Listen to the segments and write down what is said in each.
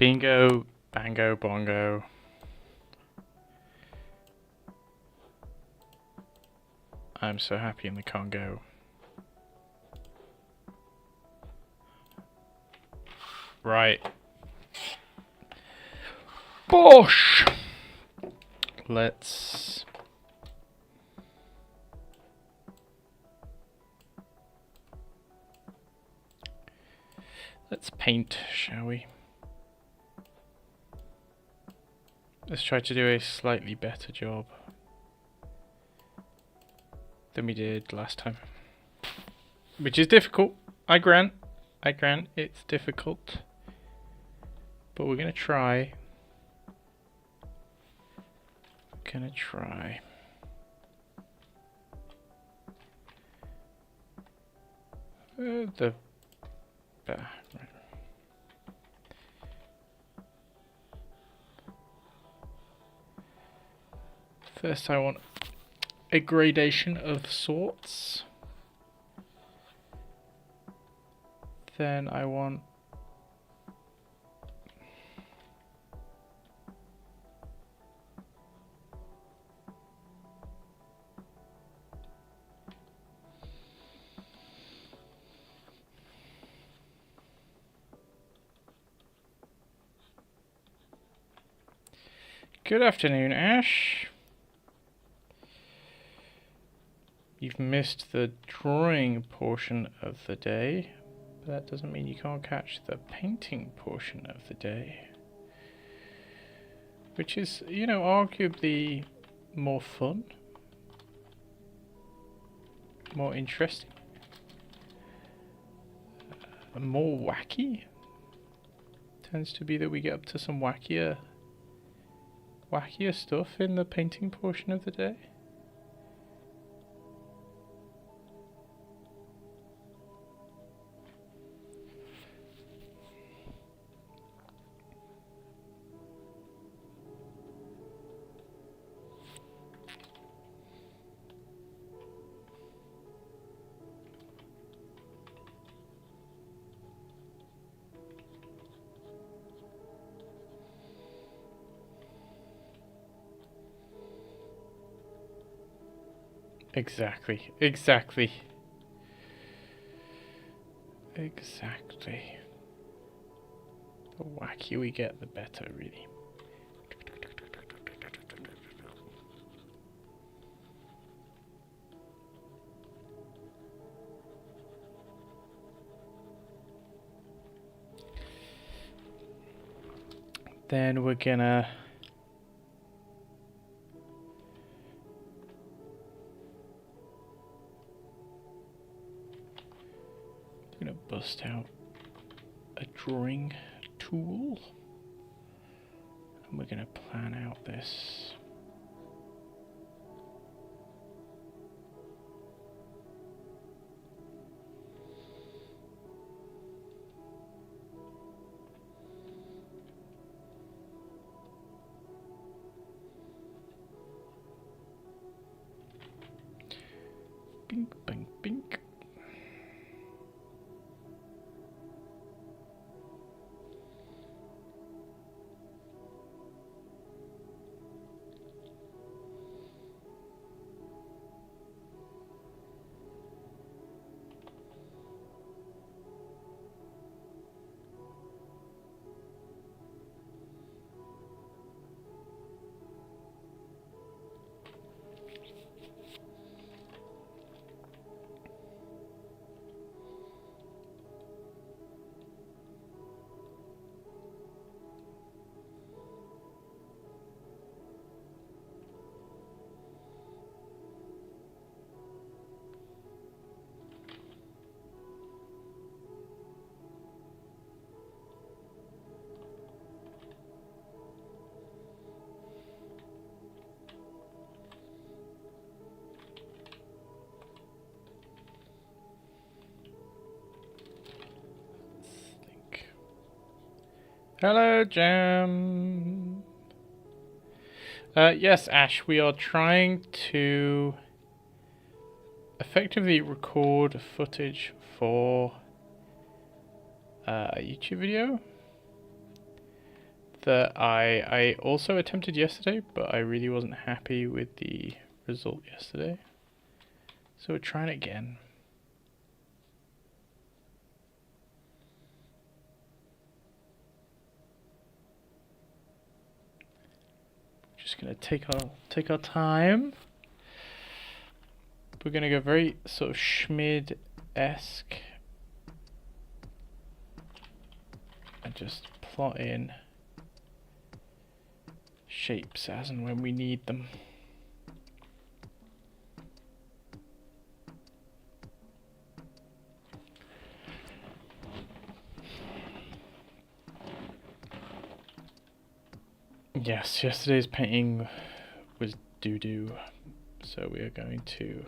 Bingo, bango, bongo. I'm so happy in the Congo. Right. Bosh! Let's paint, shall we? Let's try to do a slightly better job than we did last time. Which is difficult. I grant it's difficult. But we're gonna try. Right. First I want a gradation of sorts. Then I want Good afternoon, Ash. You've missed the drawing portion of the day, but that doesn't mean you can't catch the painting portion of the day. Which is, you know, arguably more fun, more interesting, more wacky. Tends to be that we get up to some wackier stuff in the painting portion of the day. Exactly. The wackier we get, the better, really. Then we're gonna bust out a drawing tool and we're gonna plan out this. Bink, bink, bink. Hello, Jam. Yes, Ash, we are trying to effectively record footage for a YouTube video. that I also attempted yesterday, but I really wasn't happy with the result yesterday. So we're trying again. Just gonna take our time. We're gonna go very sort of Schmid-esque and just plot in shapes as and when we need them. Yes, yesterday's painting was doo-doo, so we are going to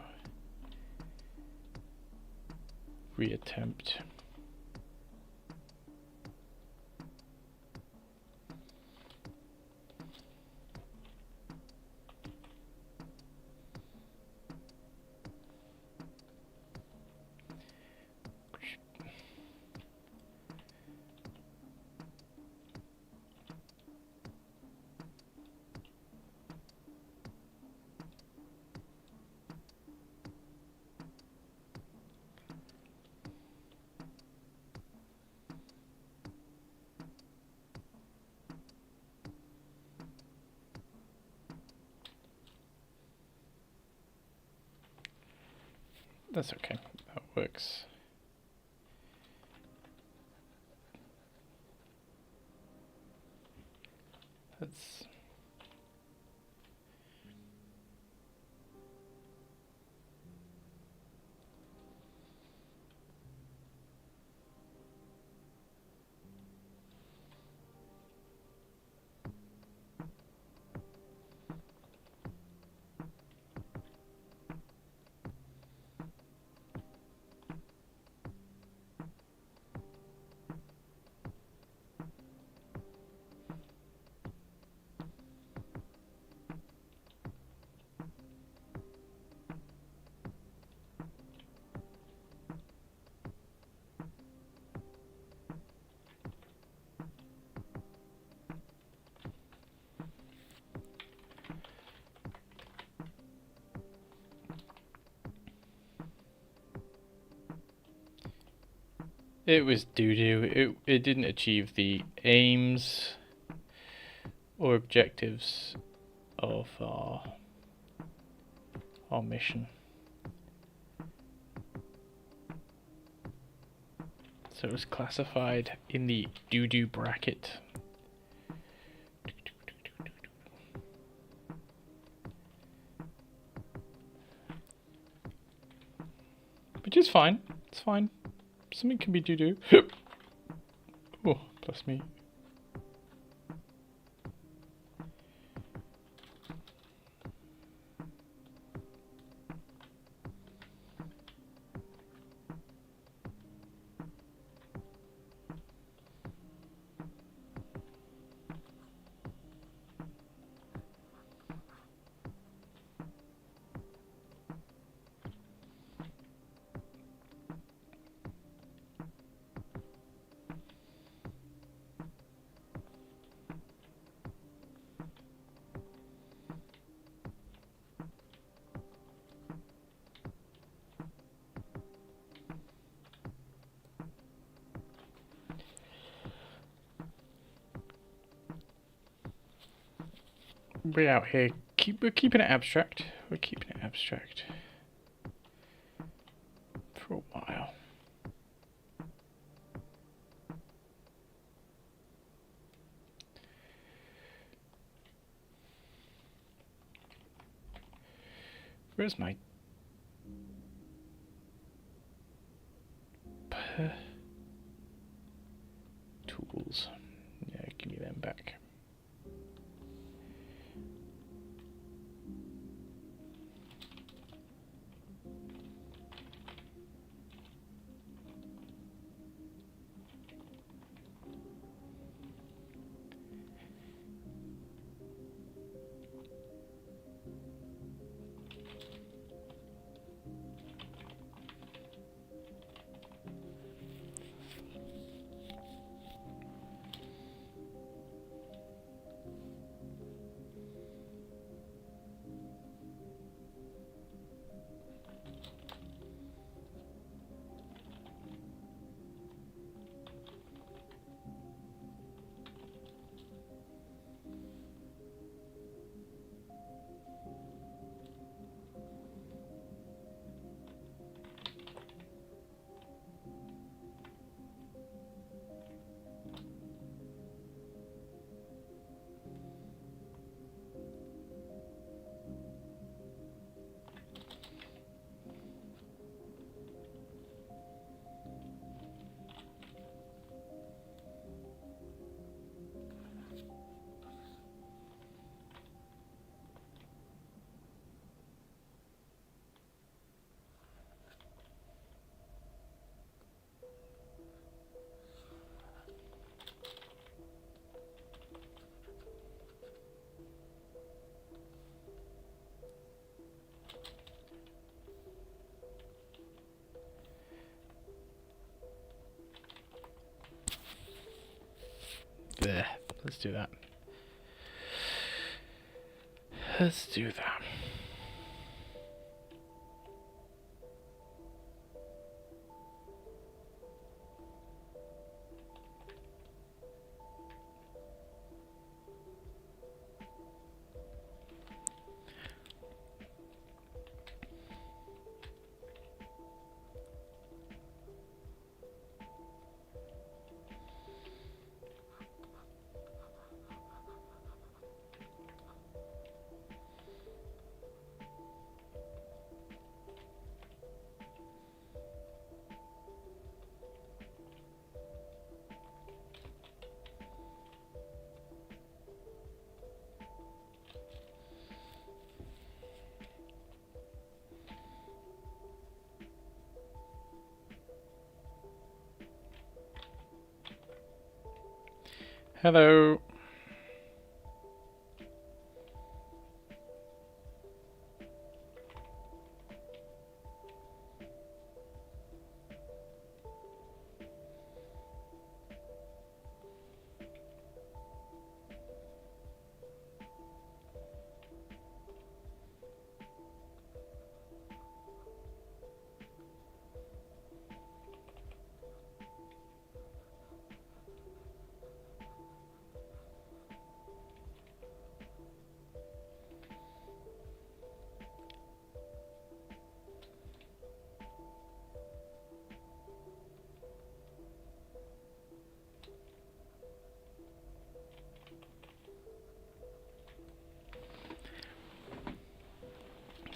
reattempt. That's okay, that works. That's it was doo-doo. It didn't achieve the aims or objectives of our mission. So it was classified in the doo-doo bracket. Which is fine. It's fine. Something can be doo-doo. Oh, bless me. We're out here. We're keeping it abstract. We're keeping it abstract for a while. Where's my tools? Yeah, give me them back. There. Let's do that. Let's do that. Hello.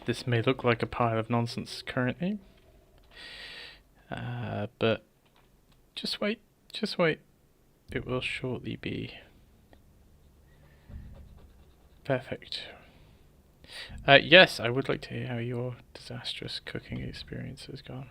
This may look like a pile of nonsense currently, but just wait, just wait. It will shortly be perfect. Yes, I would like to hear how your disastrous cooking experience has gone.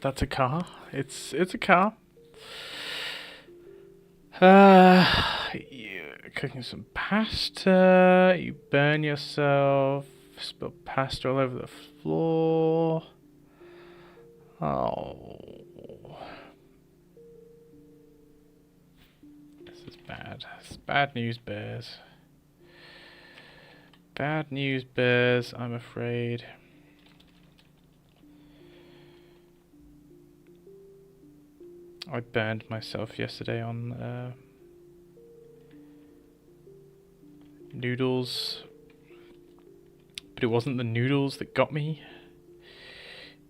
That's a car. It's a car. You're cooking some pasta. You burn yourself. Spill pasta all over the floor. Oh. This is bad. It's bad news, bears. Bad news, bears, I'm afraid. I burned myself yesterday on noodles. But it wasn't the noodles that got me.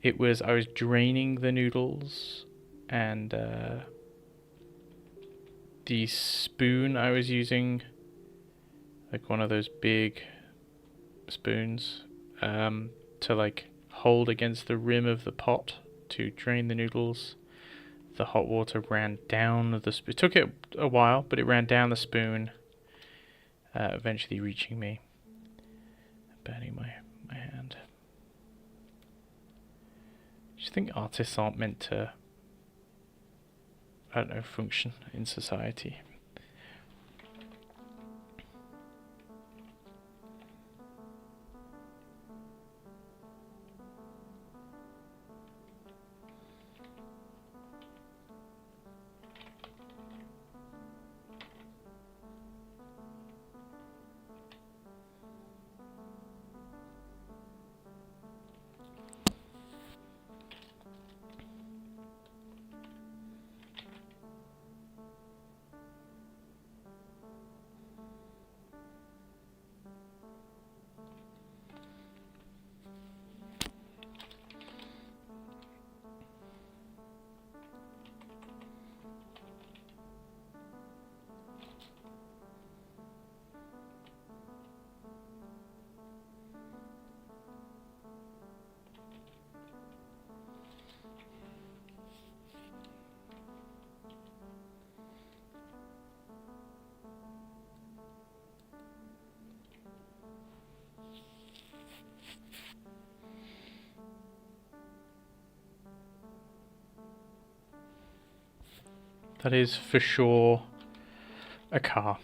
It was, I was draining the noodles and the spoon I was using, like one of those big spoons, to like hold against the rim of the pot to drain the noodles. The hot water ran down the spoon. It took it a while, but it ran down the spoon, eventually reaching me, burning my hand. Do you think artists aren't meant to, I don't know, function in society? That is for sure a car.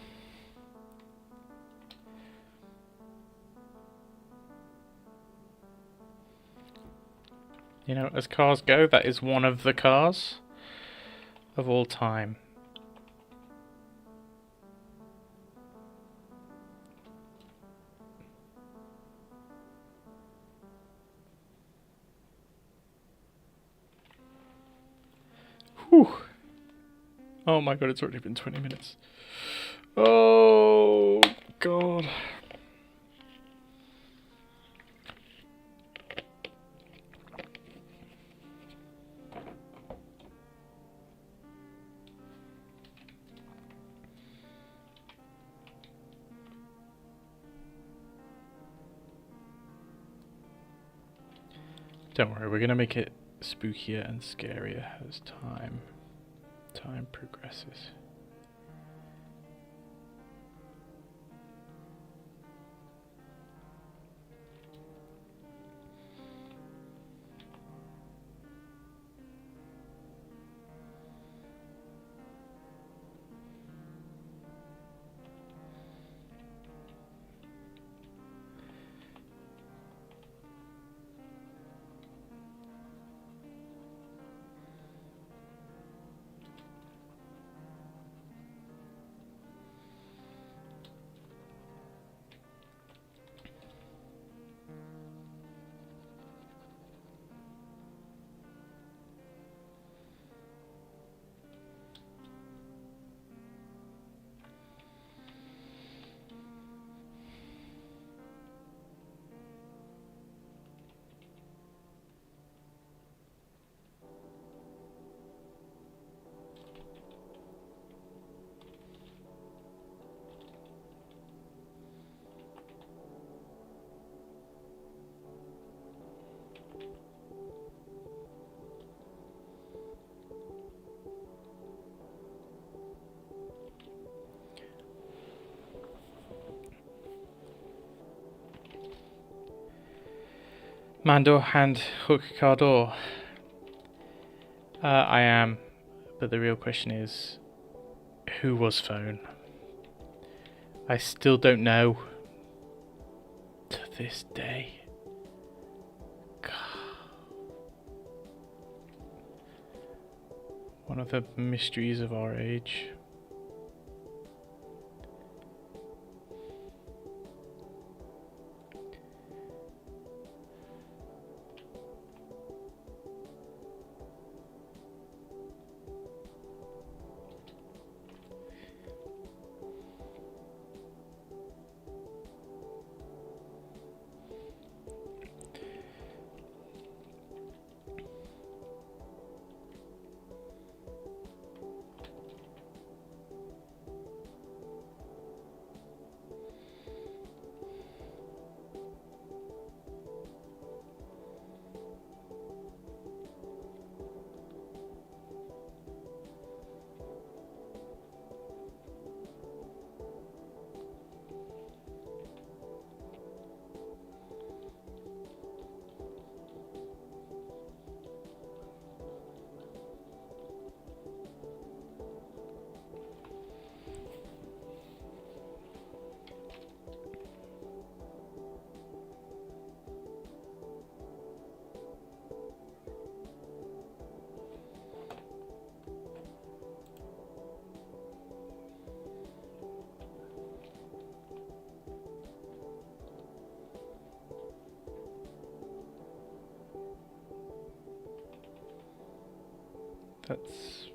You know, as cars go, that is one of the cars of all time. Whew. Oh my god, it's already been 20 minutes. Oh god. Don't worry, we're gonna make it spookier and scarier as time progresses. Mandor and Hook Cardor. I am, but the real question is Who was phone? I still don't know. To this day. God. One of the mysteries of our age. That's...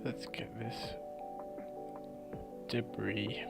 Let's get this debris.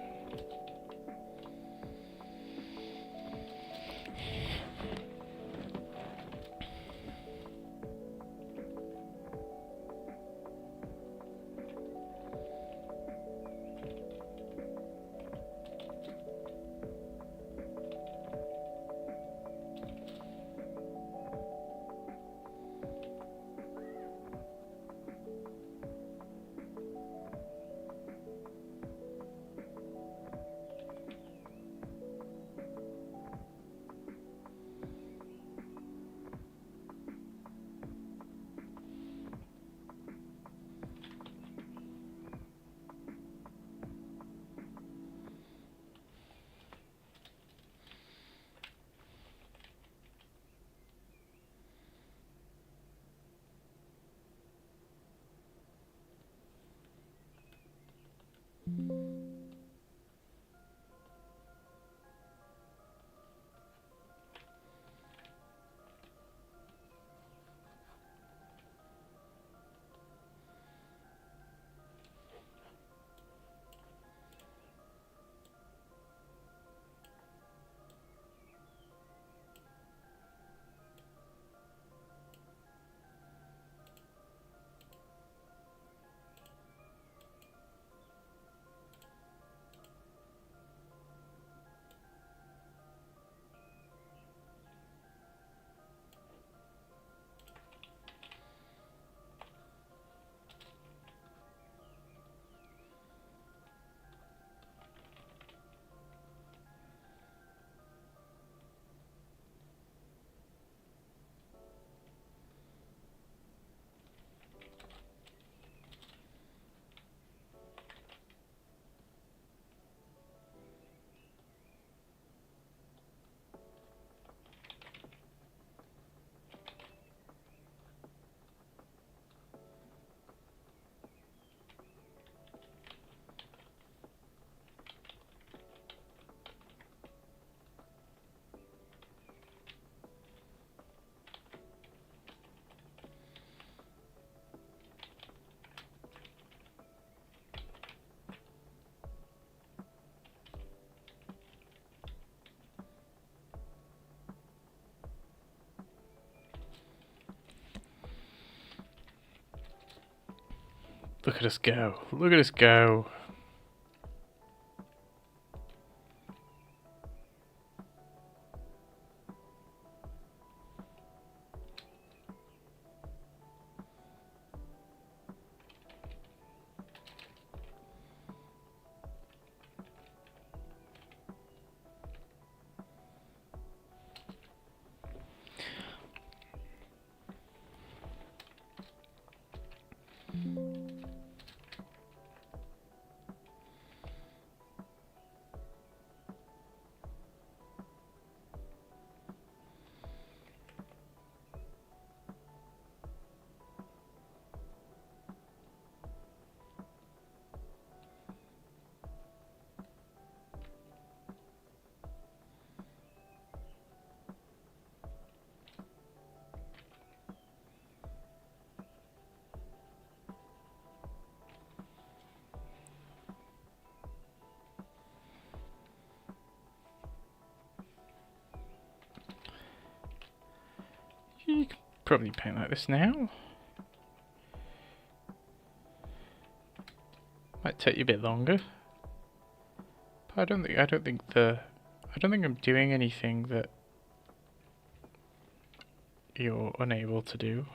Look at us go. Look at us go. You can probably paint like this now. Might take you a bit longer. But I don't think I'm doing anything that you're unable to do.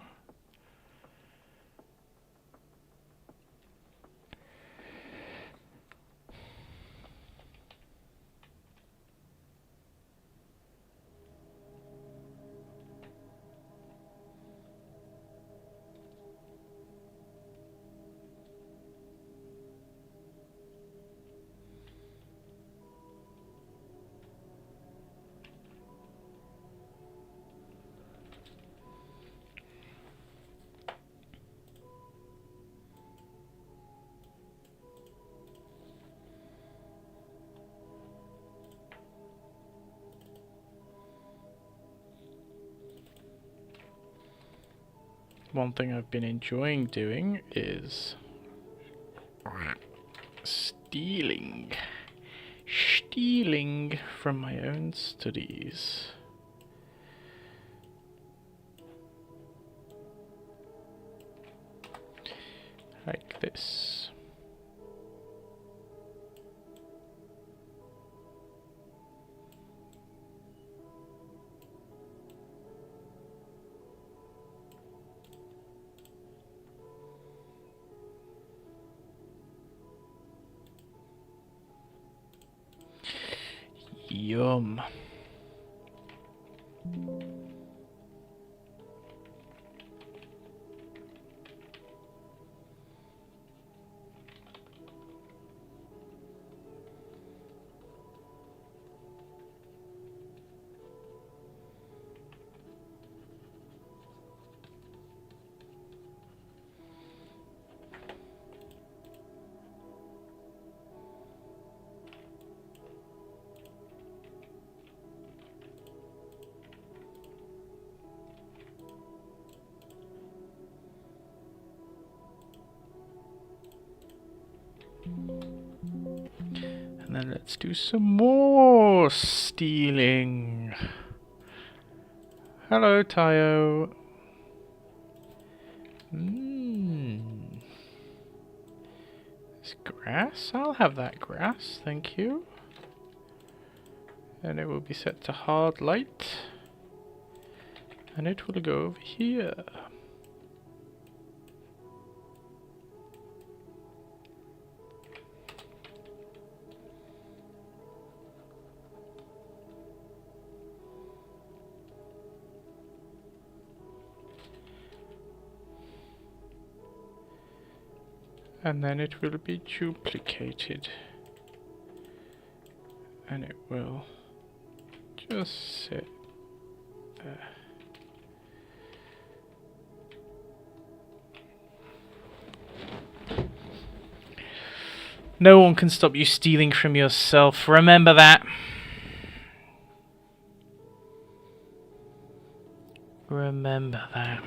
One thing I've been enjoying doing is stealing from my own studies. Like this. Yum. And then let's do some more stealing. Hello, Tayo. This grass? I'll have that grass, thank you. And it will be set to hard light. And it will go over here. And then it will be duplicated. And it will just sit there. No one can stop you stealing from yourself. Remember that. Remember that.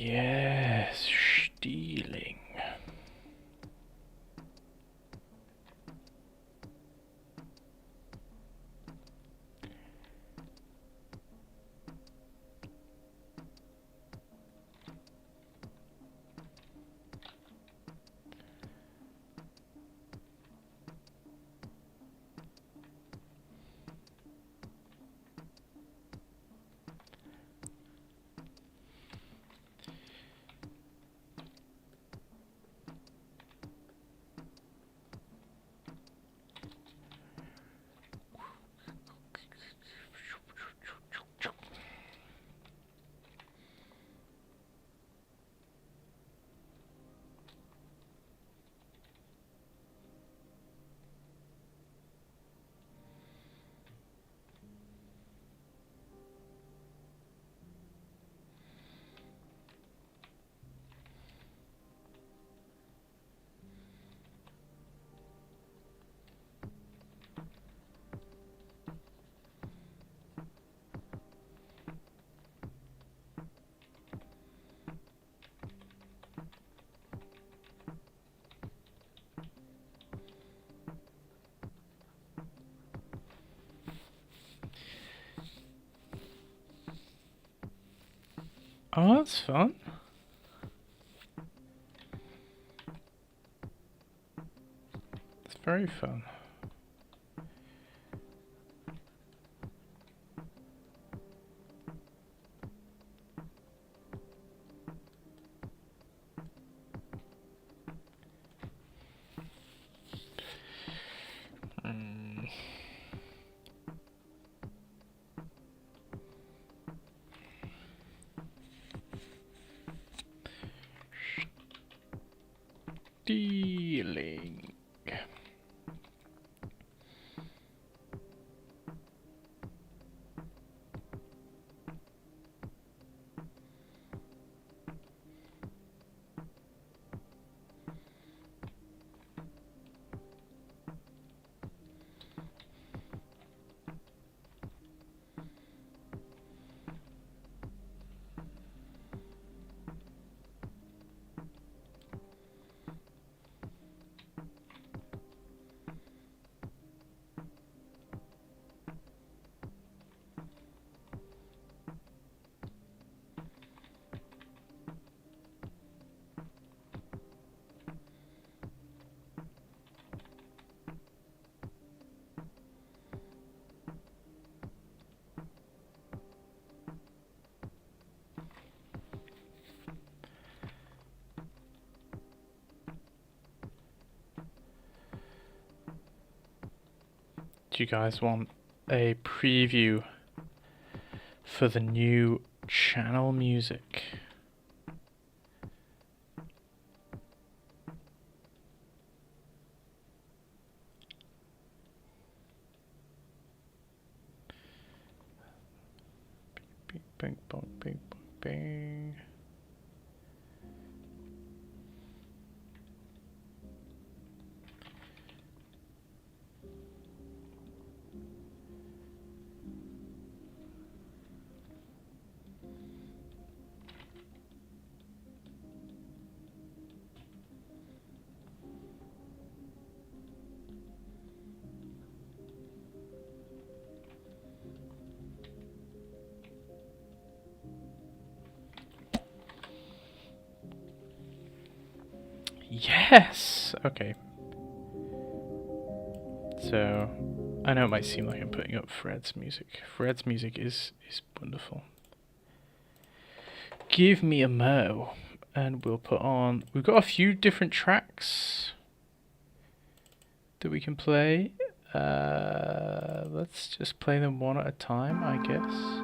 Yes, stealing. Oh, that's fun. It's very fun. Stealing. Do you guys want a preview for the new channel music? Bing, bing, bong, bing, bong, bing. Yes! Okay. So, I know it might seem like I'm putting up Fred's music. Fred's music is wonderful. Give me a mo, and we'll put on... We've got a few different tracks that we can play. Let's just play them one at a time, I guess.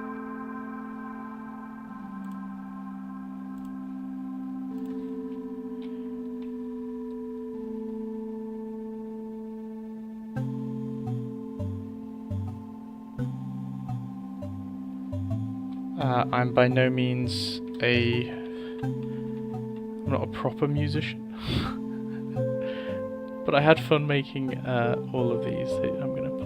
I'm by no means I'm not a proper musician, but I had fun making all of these that I'm going to play.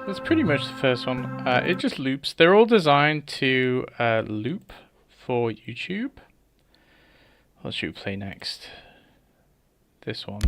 that's pretty much the first one. It just loops. They're all designed to loop for YouTube. What should we play next? This one.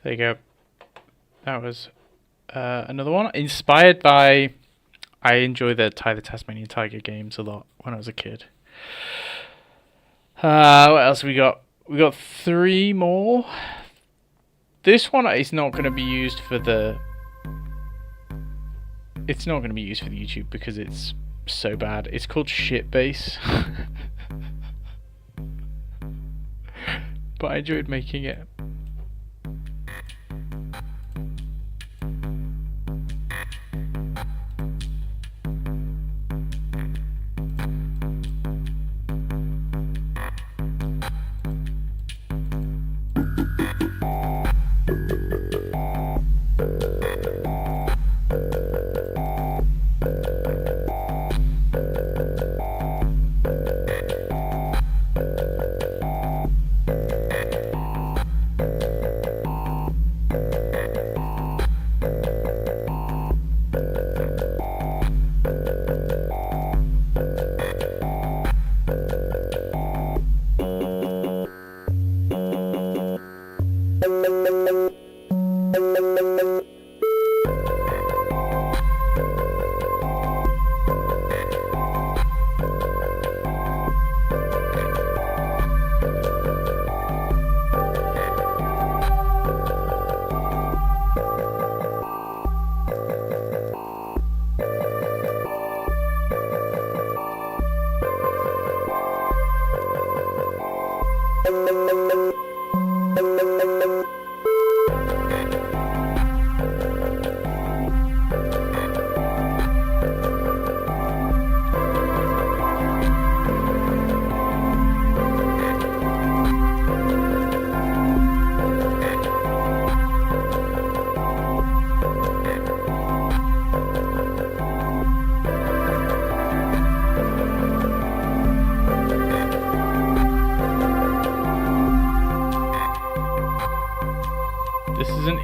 There you go. That was another one. Inspired by... I enjoy the Ty the Tasmanian Tiger games a lot when I was a kid. What else we got? We got 3 more. This one is not going to be used for the... It's not going to be used for the YouTube because it's so bad. It's called Shitbase. But I enjoyed making it.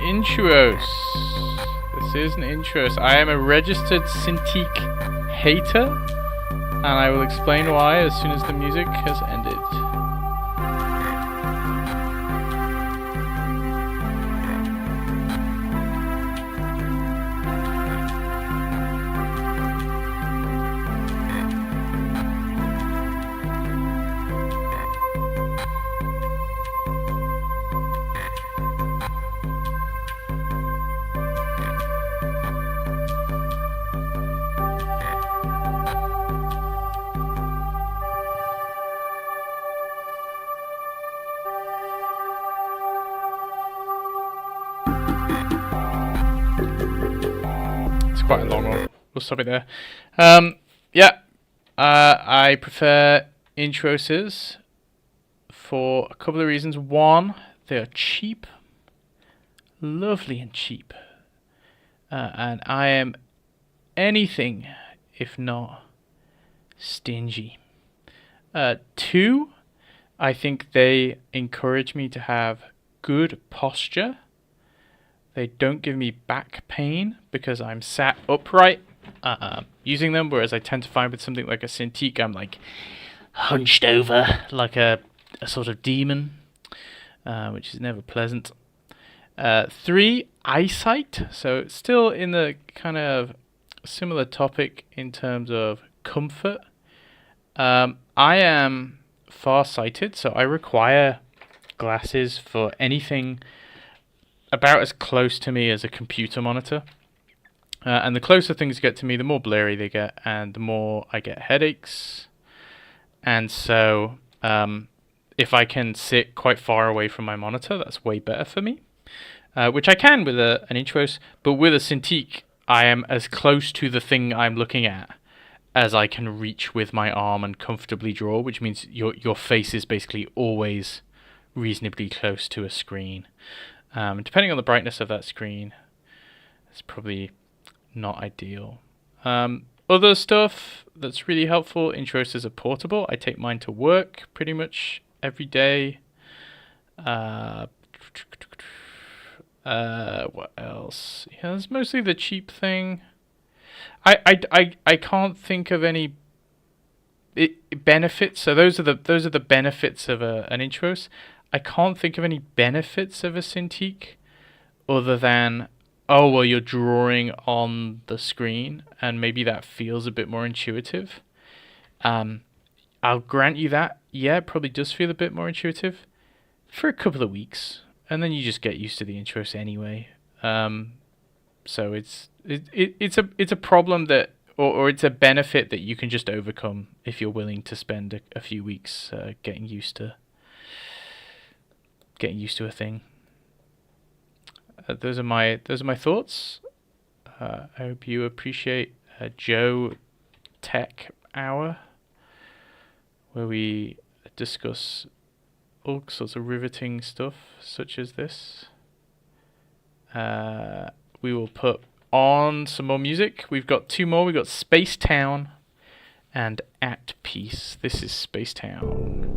Intros. This is an intros. I am a registered Cintiq hater, and I will explain why as soon as the music has ended. Quite a long one. We'll stop it there. I prefer intros for a couple of reasons. One, they are cheap, lovely and cheap, and I am anything if not stingy. Two, I think they encourage me to have good posture. They don't give me back pain because I'm sat upright using them, whereas I tend to find with something like a Cintiq, I'm like hunched over like a sort of demon, which is never pleasant. Three, eyesight. So still in the kind of similar topic in terms of comfort. I am far-sighted, so I require glasses for anything about as close to me as a computer monitor. And the closer things get to me, the more blurry they get, and the more I get headaches. And so, if I can sit quite far away from my monitor, that's way better for me. Which I can with an Intuos, but with a Cintiq, I am as close to the thing I'm looking at as I can reach with my arm and comfortably draw, which means your face is basically always reasonably close to a screen. Depending on the brightness of that screen, it's probably not ideal. Other stuff that's really helpful, Intuos are portable. I take mine to work pretty much every day. What else? Yeah, it's mostly the cheap thing. I can't think of any benefits. So those are the benefits of an Intuos. I can't think of any benefits of a Cintiq other than, oh well, you're drawing on the screen and maybe that feels a bit more intuitive. I'll grant you that. Yeah, it probably does feel a bit more intuitive for a couple of weeks, and then you just get used to the Intuos anyway. So it's a problem that, or it's a benefit that you can just overcome if you're willing to spend a few weeks getting used to a thing. Those are my thoughts. I hope you appreciate Joe Tech Hour, where we discuss all sorts of riveting stuff such as this. We will put on some more music. We've got two more. We've got Space Town and At Peace. This is Space Town.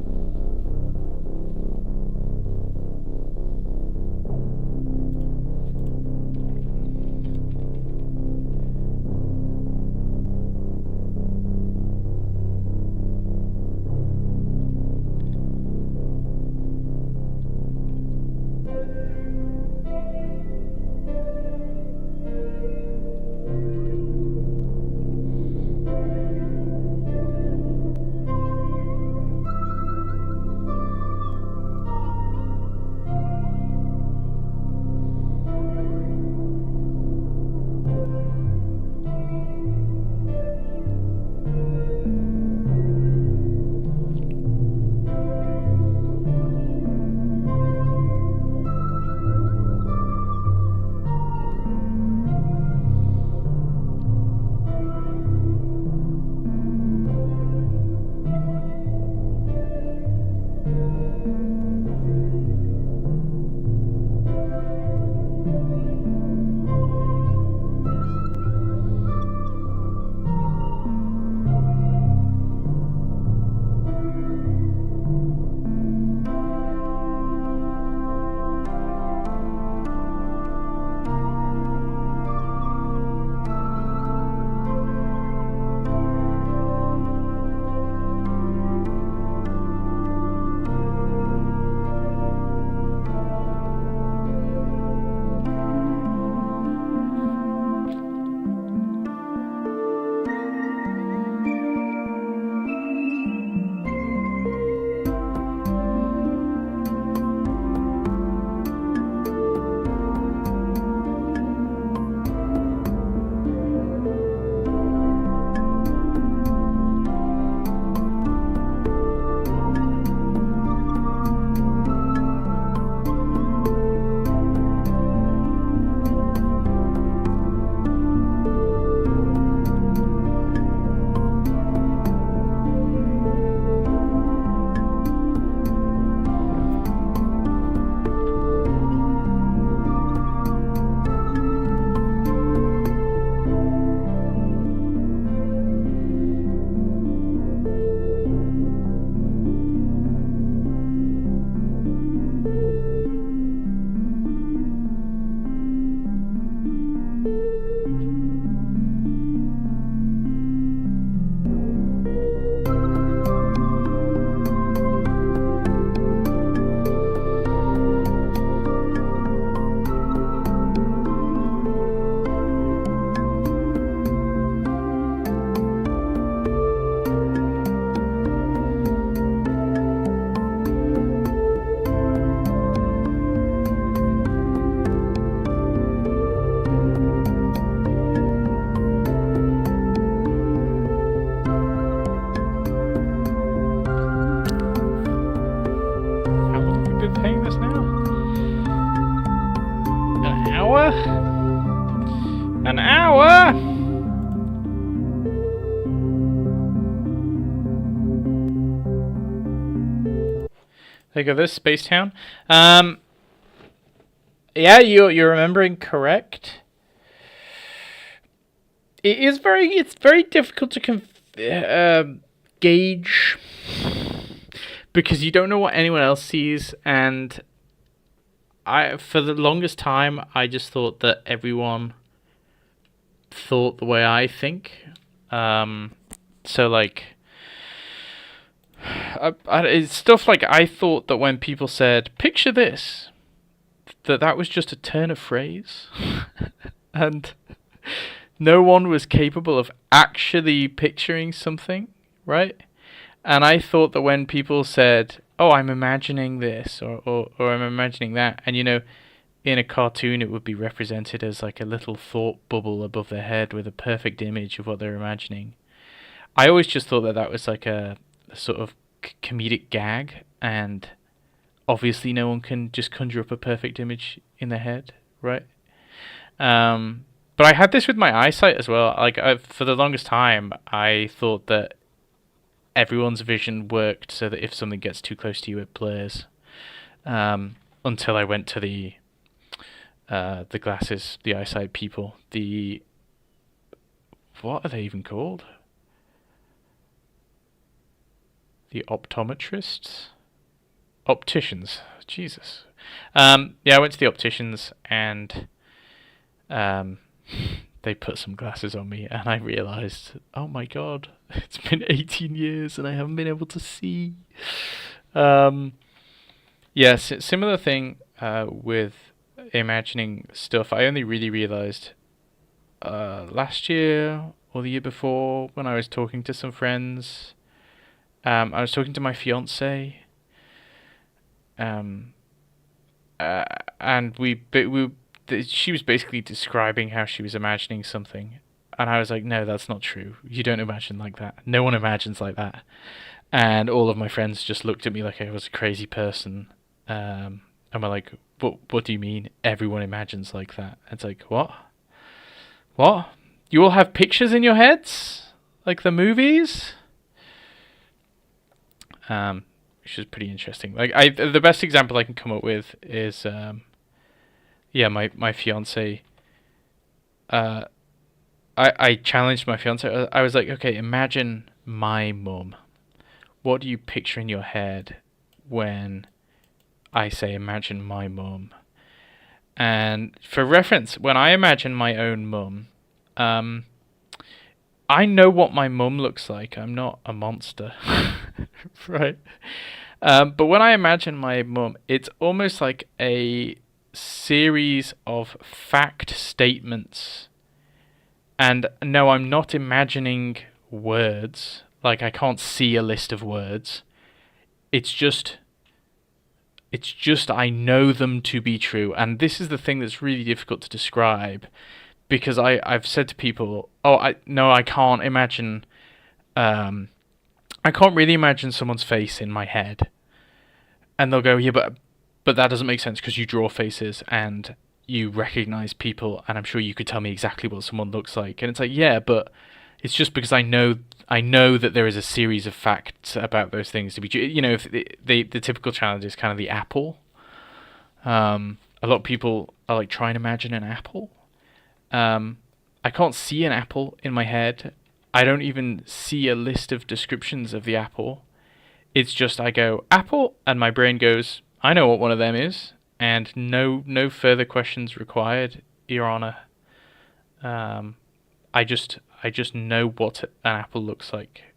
There you go. There's Space Town. Yeah, you're remembering correct. It's very difficult to gauge because you don't know what anyone else sees, and for the longest time I just thought that everyone thought the way I think. So like, it's stuff like I thought that when people said "picture this," that was just a turn of phrase, and no one was capable of actually picturing something, right? And I thought that when people said, "Oh, I'm imagining this," or "I'm imagining that," and in a cartoon it would be represented as like a little thought bubble above their head with a perfect image of what they're imagining. I always just thought that was like a sort of comedic gag, and obviously no one can just conjure up a perfect image in their head, right? But I had this with my eyesight as well. Like for the longest time, I thought that everyone's vision worked so that if something gets too close to you, it blurs. Until I went to the glasses, the eyesight people, what are they even called? The optometrists? Opticians. Jesus. Yeah, I went to the opticians and they put some glasses on me and I realised, oh my god, it's been 18 years and I haven't been able to see. Yes, similar thing with imagining stuff. I only really realised last year or the year before when I was talking to some friends. I was talking to my fiance, and she was basically describing how she was imagining something, and I was like, no, that's not true. You don't imagine like that. No one imagines like that. And all of my friends just looked at me like I was a crazy person. And we're like, what do you mean everyone imagines like that? It's like, what? What? You all have pictures in your heads? Like the movies? Which is pretty interesting. Like the best example I can come up with is my fiance. I challenged my fiance. I was like, okay, imagine my mum. What do you picture in your head when I say imagine my mum? And for reference, when I imagine my own mum, I know what my mum looks like. I'm not a monster, right? But when I imagine my mum, it's almost like a series of fact statements. And no, I'm not imagining words. Like, I can't see a list of words. It's just I know them to be true. And this is the thing that's really difficult to describe, because I've said to people, I can't imagine, I can't really imagine someone's face in my head. And they'll go, yeah, but that doesn't make sense because you draw faces and you recognize people, and I'm sure you could tell me exactly what someone looks like. And it's like, yeah, but it's just because I know that there is a series of facts about those things to be, if the typical challenge is kind of the apple. A lot of people are like, try and imagine an apple. I can't see an apple in my head. I don't even see a list of descriptions of the apple. It's just I go, apple, and my brain goes, I know what one of them is, and no further questions required, Your Honor. I just know what an apple looks like,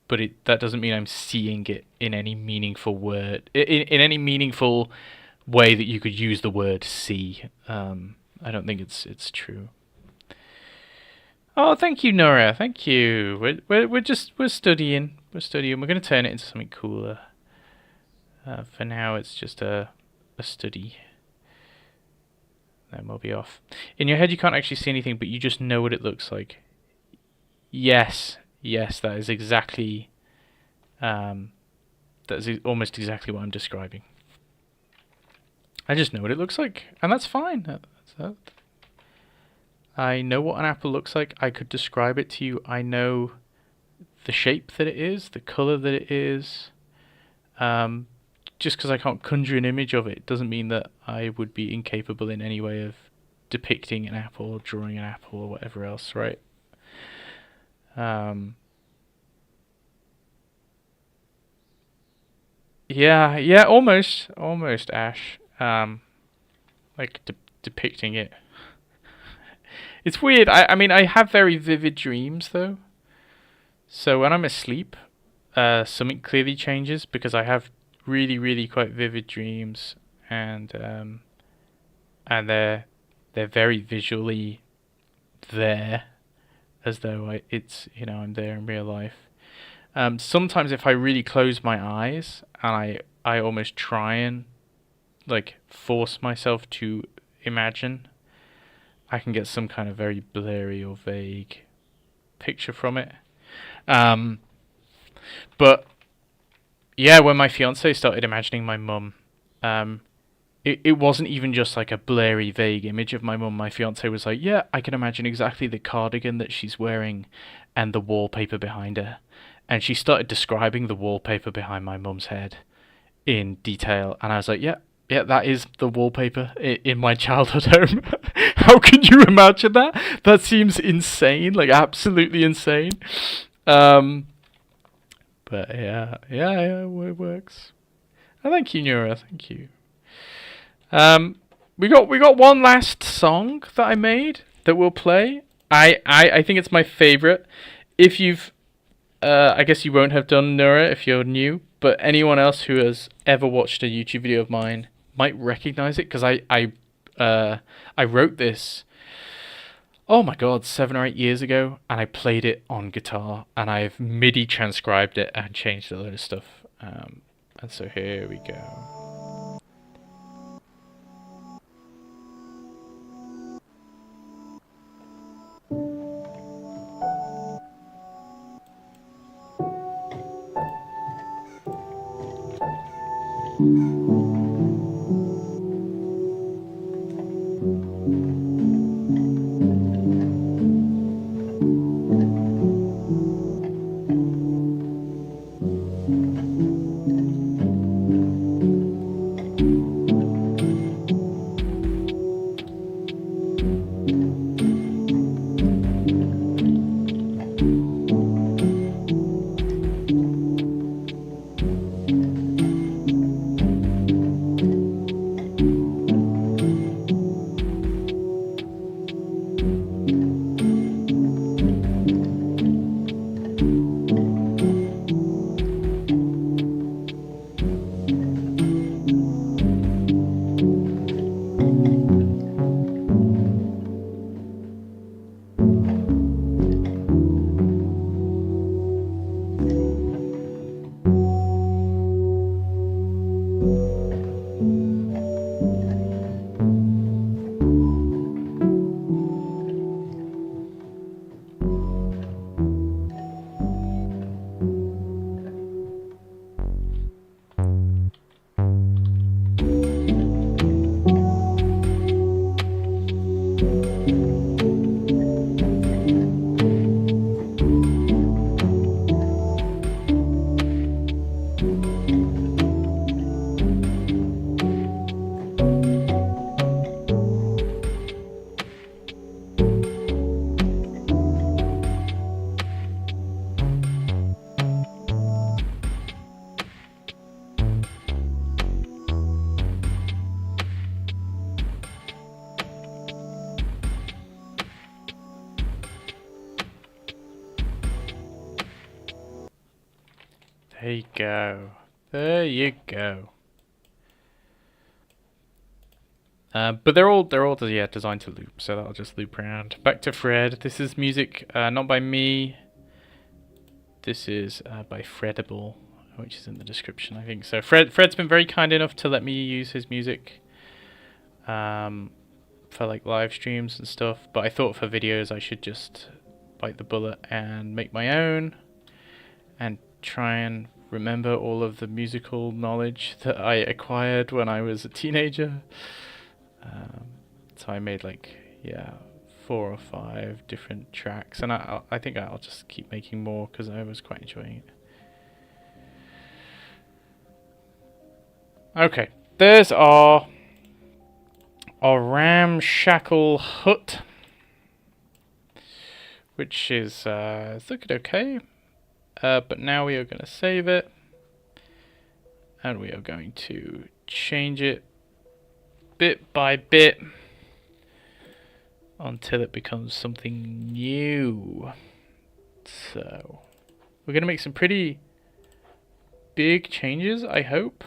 but that doesn't mean I'm seeing it in any meaningful word, in any meaningful way that you could use the word see. I don't think it's true. Oh, thank you, Nora. Thank you. We're studying. We're studying. We're going to turn it into something cooler. For now, it's just a study. Then we'll be off. In your head, you can't actually see anything, but you just know what it looks like. Yes, that is exactly. That is almost exactly what I'm describing. I just know what it looks like, and that's fine. I know what an apple looks like. I could describe it to you. I know the shape that it is, the color that it is. just because I can't conjure an image of it doesn't mean that I would be incapable in any way of depicting an apple or drawing an apple or whatever else, right? Um, yeah, almost Ash. Like depicting it. It's weird. I mean, I have very vivid dreams though. So when I'm asleep, something clearly changes because I have really quite vivid dreams, and they're very visually there, as though it's I'm there in real life. Sometimes if I really close my eyes and I almost try and like force myself to imagine, I can get some kind of very blurry or vague picture from it. Um, but yeah, when my fiance started imagining my mum, um, it wasn't even just like a blurry, vague image of my mum. My fiance was like, "Yeah, I can imagine exactly the cardigan that she's wearing, and the wallpaper behind her." And she started describing the wallpaper behind my mum's head in detail, and I was like, "Yeah, yeah, that is the wallpaper in my childhood home." How can you imagine that? That seems insane, like absolutely insane. Um, but yeah, it works. Oh, thank you, Nura. Thank you. Um, we got one last song that I made that we'll play. I think it's my favorite. If you've, I guess you won't have done, Nura, if you're new, but anyone else who has ever watched a YouTube video of mine might recognize it because I wrote this. Oh my god, 7 or 8 years ago, and I played it on guitar, and I've MIDI transcribed it and changed a load of stuff. And so here we go. There you go. There you go. But they're all designed to loop, so that'll just loop around. Back to Fred. This is music not by me. This is by Fredible, which is in the description, I think. So Fred's been very kind enough to let me use his music for like live streams and stuff. But I thought for videos I should just bite the bullet and make my own and try and remember all of the musical knowledge that I acquired when I was a teenager. So I made like 4 or 5 different tracks, and I think I'll just keep making more because I was quite enjoying it. Okay, there's our ramshackle hut, which is it's looking okay. But now we are going to save it, and we are going to change it bit by bit until it becomes something new. So we're going to make some pretty big changes, I hope.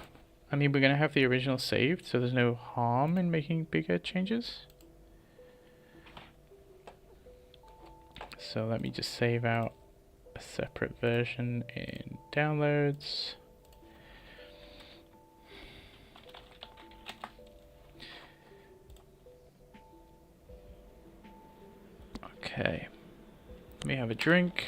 I mean, we're going to have the original saved, so there's no harm in making bigger changes. So let me just save out a separate version in downloads. Okay, let me have a drink.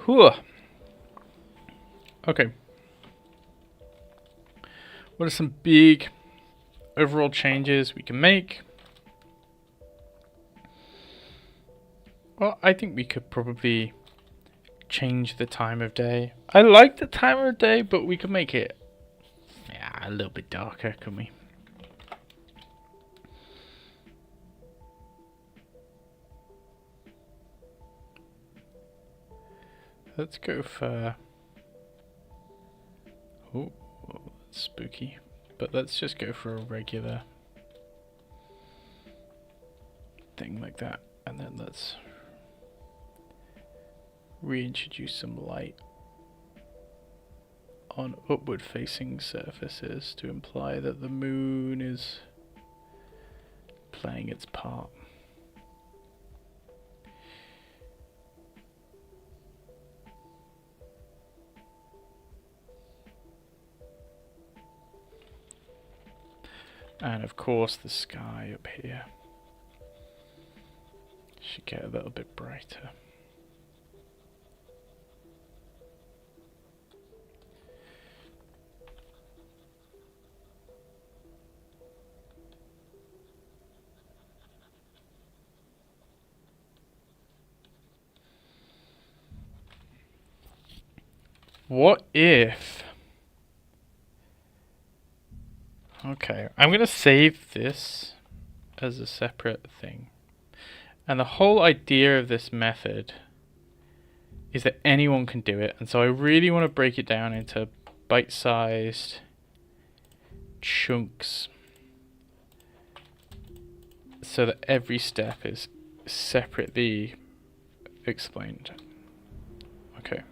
Whew. Okay. What are some big overall changes we can make? Well, I think we could probably change the time of day. I like the time of day, but we could make it a little bit darker, couldn't we? Let's go for... Oh, that's spooky. But let's just go for a regular thing like that. And then let's reintroduce some light on upward facing surfaces to imply that the moon is playing its part. And of course the sky up here should get a little bit brighter. What if... Okay, I'm going to save this as a separate thing. And the whole idea of this method is that anyone can do it. And so I really want to break it down into bite-sized chunks so that every step is separately explained. Okay.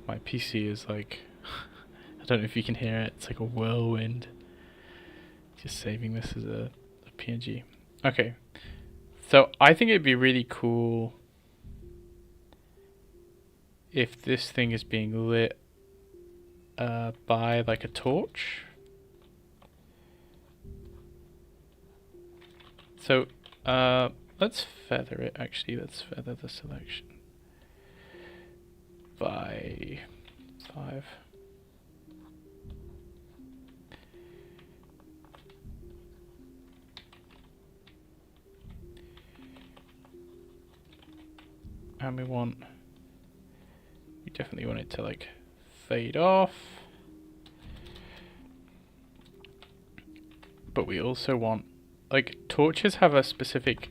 My PC is like, I don't know if you can hear it, it's like a whirlwind. Just saving this as a PNG. Okay, so I think it'd be really cool if this thing is being lit by like a torch. So let's feather it, actually, let's feather the selection by 5. And we definitely want it to like fade off. But we also want, like, torches have a specific,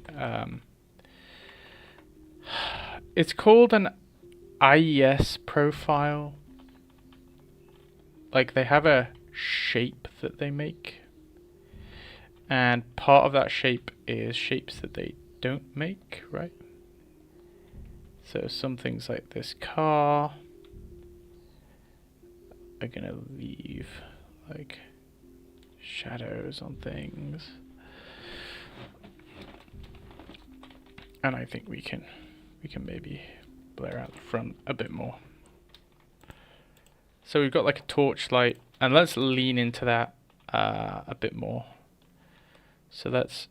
it's called an IES profile. Like, they have a shape that they make. And part of that shape is shapes that they don't make, right? So some things like this car are gonna leave like shadows on things. And I think we can maybe blur out the front a bit more. So we've got like a torch light, and let's lean into that a bit more. So let's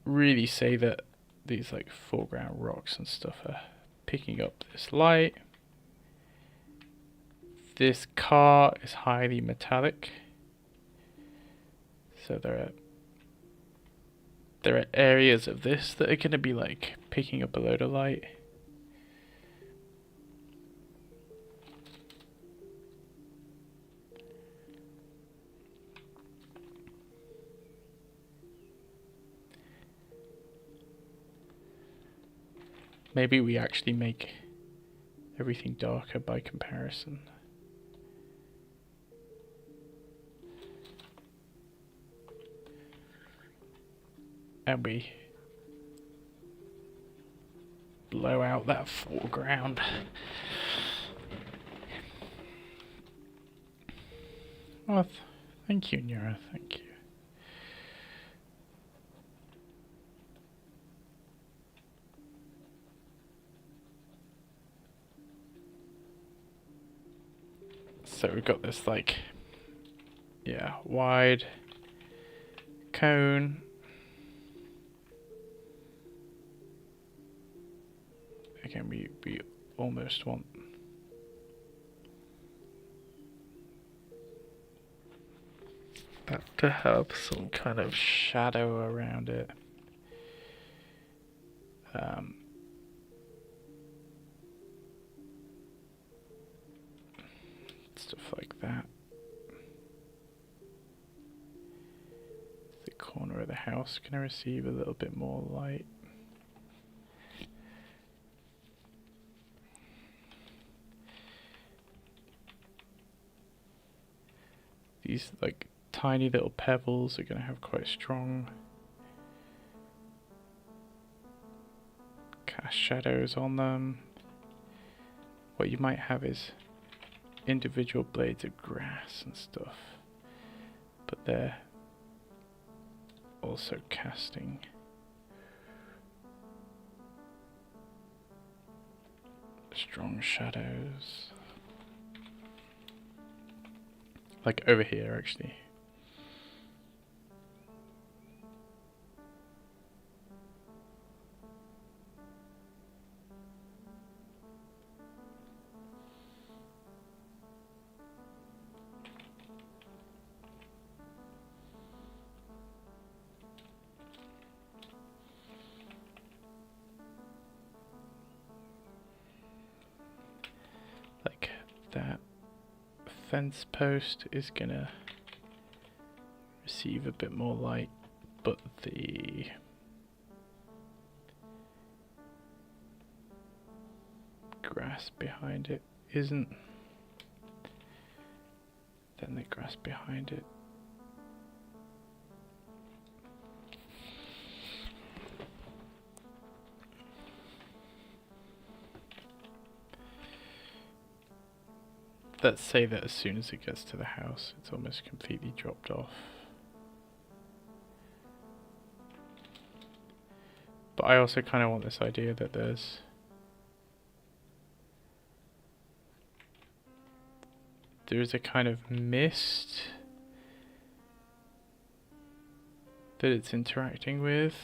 really say that these like foreground rocks and stuff are picking up this light. This car is highly metallic, so there are areas of this that are going to be like picking up a load of light. Maybe we actually make everything darker by comparison. And we blow out that foreground. Oh, thank you, Nura, thank you. So we've got this like, yeah, wide cone. Again, we almost want that to have some kind of shadow around it. Stuff like that. The corner of the house can receive a little bit more light. These like tiny little pebbles are going to have quite strong cast shadows on them. What you might have is individual blades of grass and stuff, but they're also casting strong shadows. Like over here, actually. Like that fence post is gonna receive a bit more light, but the grass behind it isn't. Then the grass behind it. Let's say that as soon as it gets to the house, it's almost completely dropped off. But I also kind of want this idea that there's a kind of mist that it's interacting with.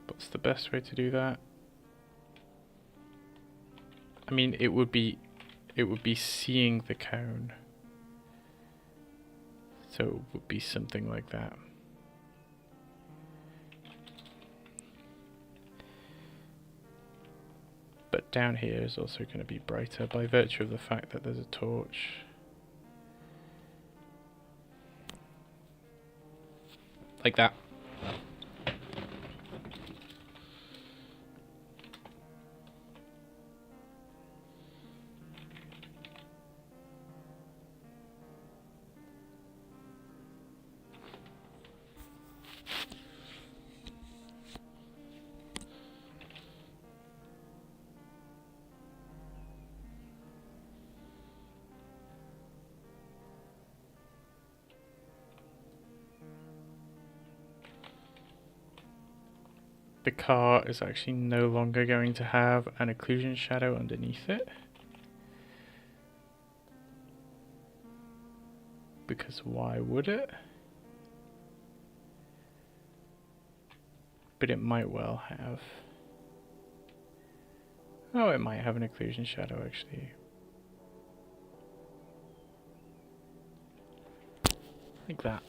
What's the best way to do that? I mean, it would be seeing the cone. So it would be something like that. But down here is also going to be brighter by virtue of the fact that there's a torch. Like that. The car is actually no longer going to have an occlusion shadow underneath it. Because why would it? But it might well have. Oh, it might have an occlusion shadow actually. Like that.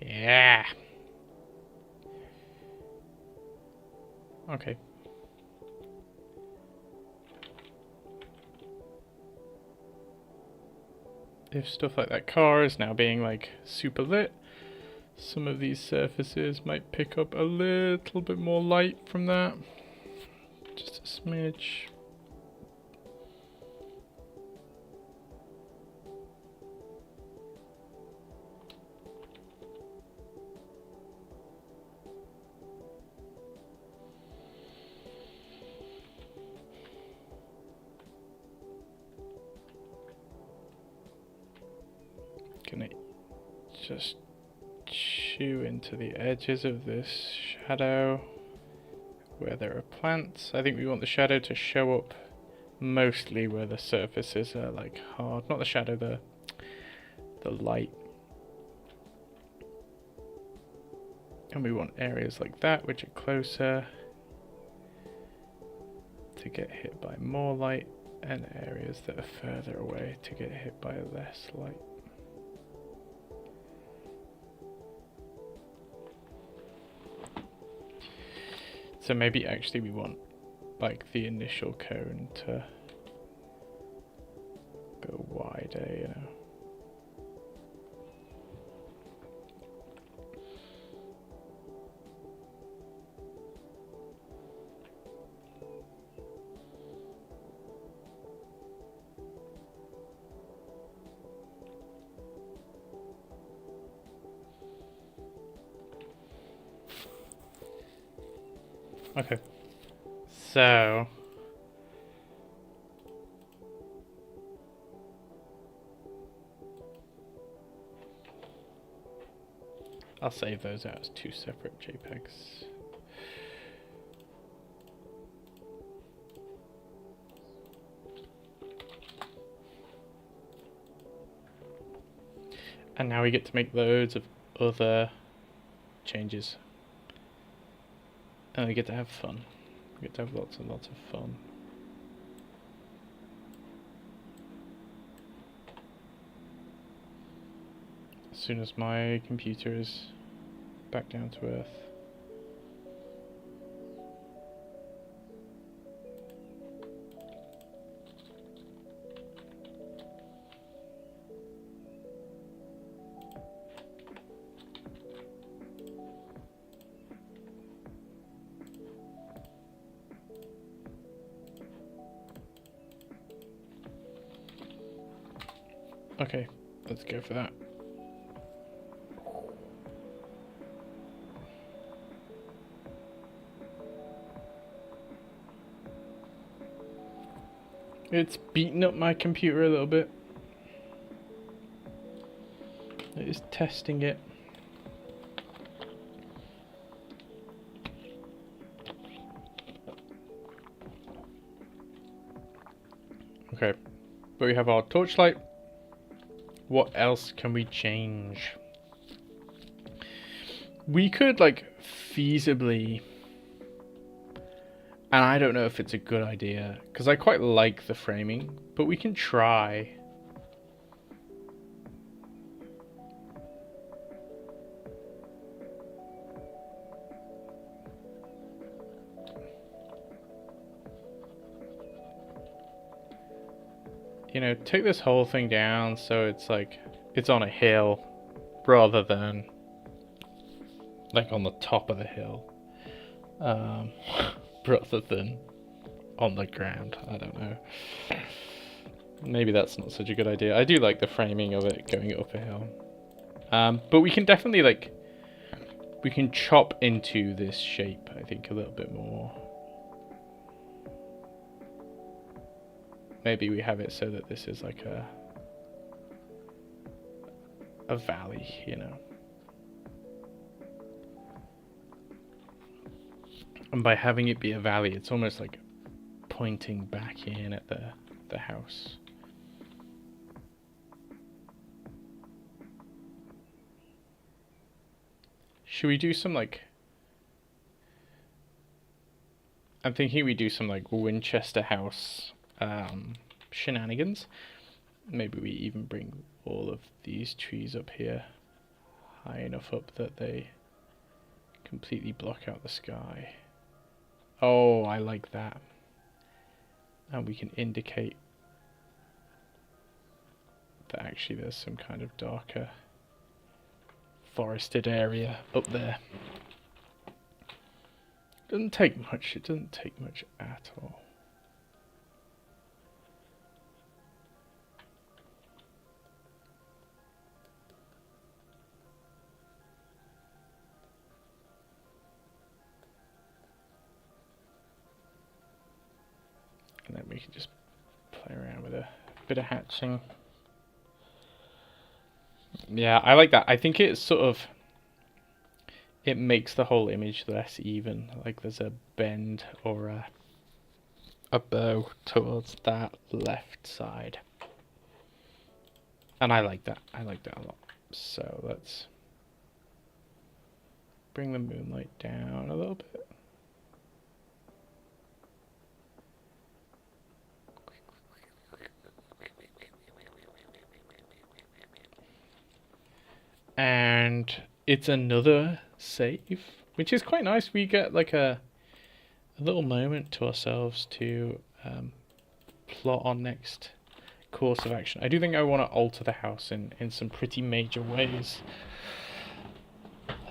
Yeah. Okay. If stuff like that car is now being like super lit, some of these surfaces might pick up a little bit more light from that. Just a smidge. Gonna just chew into the edges of this shadow where there are plants. I think we want the shadow to show up mostly where the surfaces are like hard. Not the shadow, the light. And we want areas like that which are closer to get hit by more light, and areas that are further away to get hit by less light. So maybe actually we want like the initial cone to go wider, you know. Okay, so I'll save those out as two separate JPEGs. And now we get to make loads of other changes. And we get to have fun. We get to have lots and lots of fun. As soon as my computer is back down to earth. Okay, let's go for that. It's beating up my computer a little bit. It is testing it. Okay, but we have our torchlight. What else can we change? We could like feasibly, and I don't know if it's a good idea because I quite like the framing, but we can try. You know, take this whole thing down so it's like it's on a hill rather than like on the top of the hill, rather than on the ground. I don't know. Maybe that's not such a good idea. I do like the framing of it going up a hill. But we can definitely like, we can chop into this shape, I think, a little bit more. Maybe we have it so that this is like a valley, you know. And by having it be a valley, it's almost like pointing back in at the house. Should we do some like... I'm thinking we do some like Winchester House shenanigans. Maybe we even bring all of these trees up here high enough up that they completely block out the sky. Oh, I like that. And we can indicate that actually there's some kind of darker forested area up there. Doesn't take much, it doesn't take much at all. And then we can just play around with a bit of hatching. Yeah, I like that. I think it's sort of... it makes the whole image less even. Like there's a bend or a bow towards that left side. And I like that. I like that a lot. So let's bring the moonlight down a little bit. And it's another save, which is quite nice. We get like a little moment to ourselves to plot our next course of action. I do think I want to alter the house in some pretty major ways.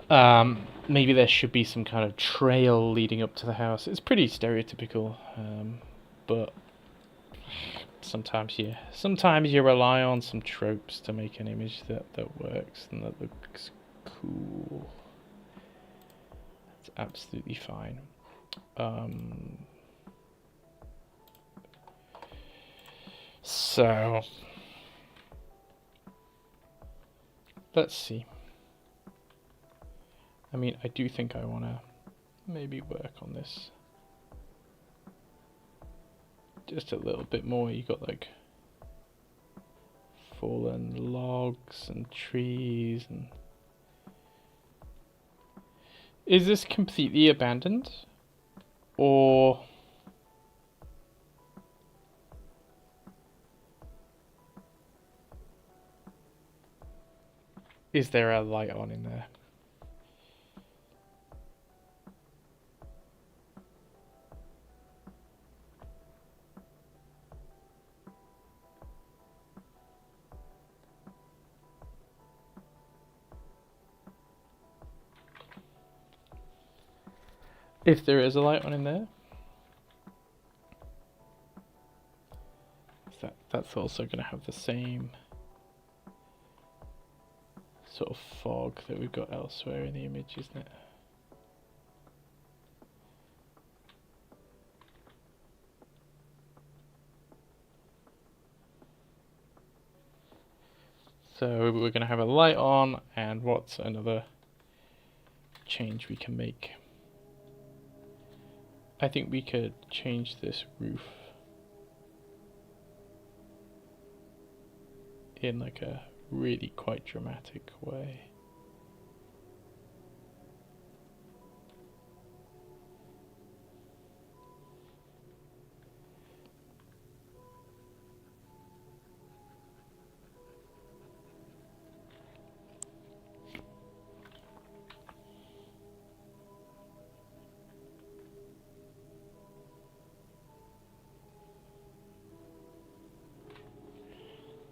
Maybe there should be some kind of trail leading up to the house. It's pretty stereotypical, but sometimes you rely on some tropes to make an image that works and that looks cool. That's absolutely fine. So let's see. I mean, I do think I want to maybe work on this just a little bit more. You got like fallen logs and trees, and is this completely abandoned, or is there a light on in there? If there is a light on in there, that's also going to have the same sort of fog that we've got elsewhere in the image, isn't it? So we're going to have a light on, and what's another change we can make? I think we could change this roof in like a really quite dramatic way.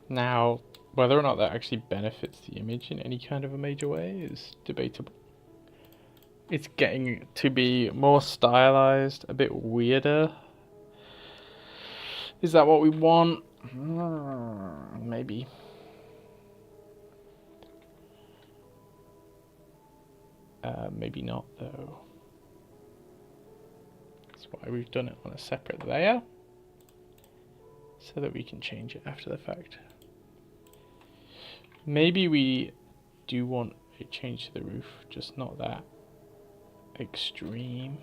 Now, whether or not that actually benefits the image in any kind of a major way is debatable. It's getting to be more stylized, a bit weirder. Is that what we want? Maybe. Maybe not, though. That's why we've done it on a separate layer, so that we can change it after the fact. Maybe we do want a change to the roof, just not that extreme.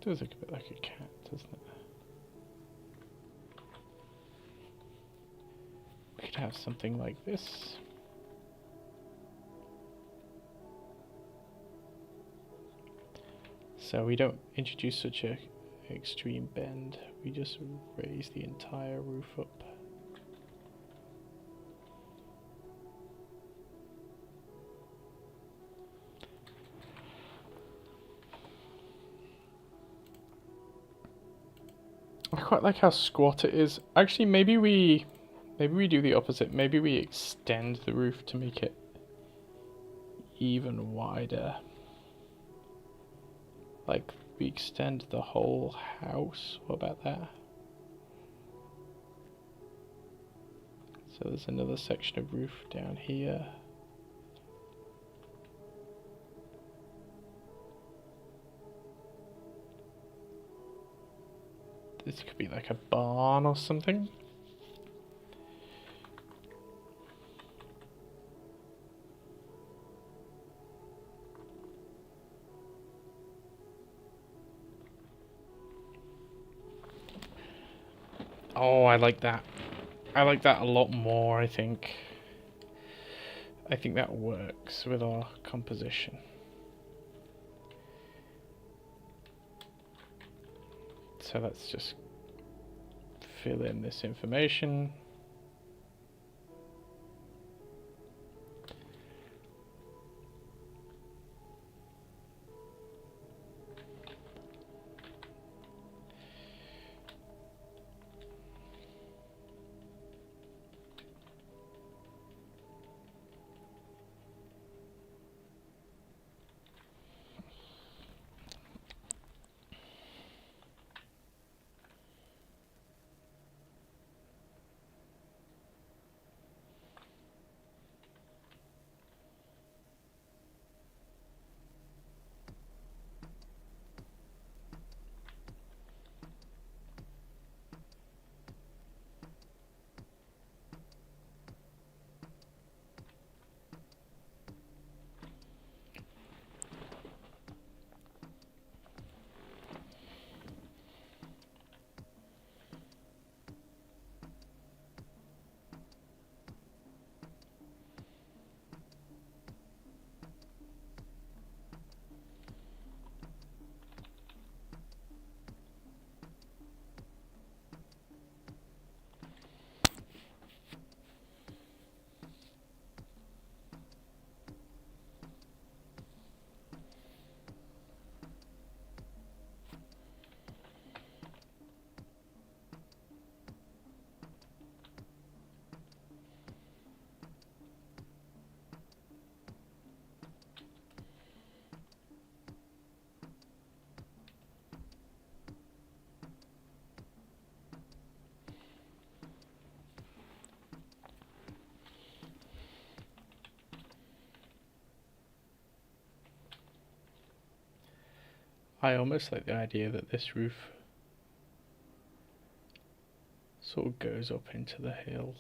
Does look a bit like a cat, doesn't it? We could have something like this. So we don't introduce such a extreme bend, we just raise the entire roof up. I quite like how squat it is. Actually, maybe we do the opposite. Maybe we extend the roof to make it even wider. Like, we extend the whole house. What about that? So there's another section of roof down here. This could be like a barn or something. Oh, I like that. I like that a lot more, I think. I think that works with our composition. So let's just fill in this information. I almost like the idea that this roof sort of goes up into the hill.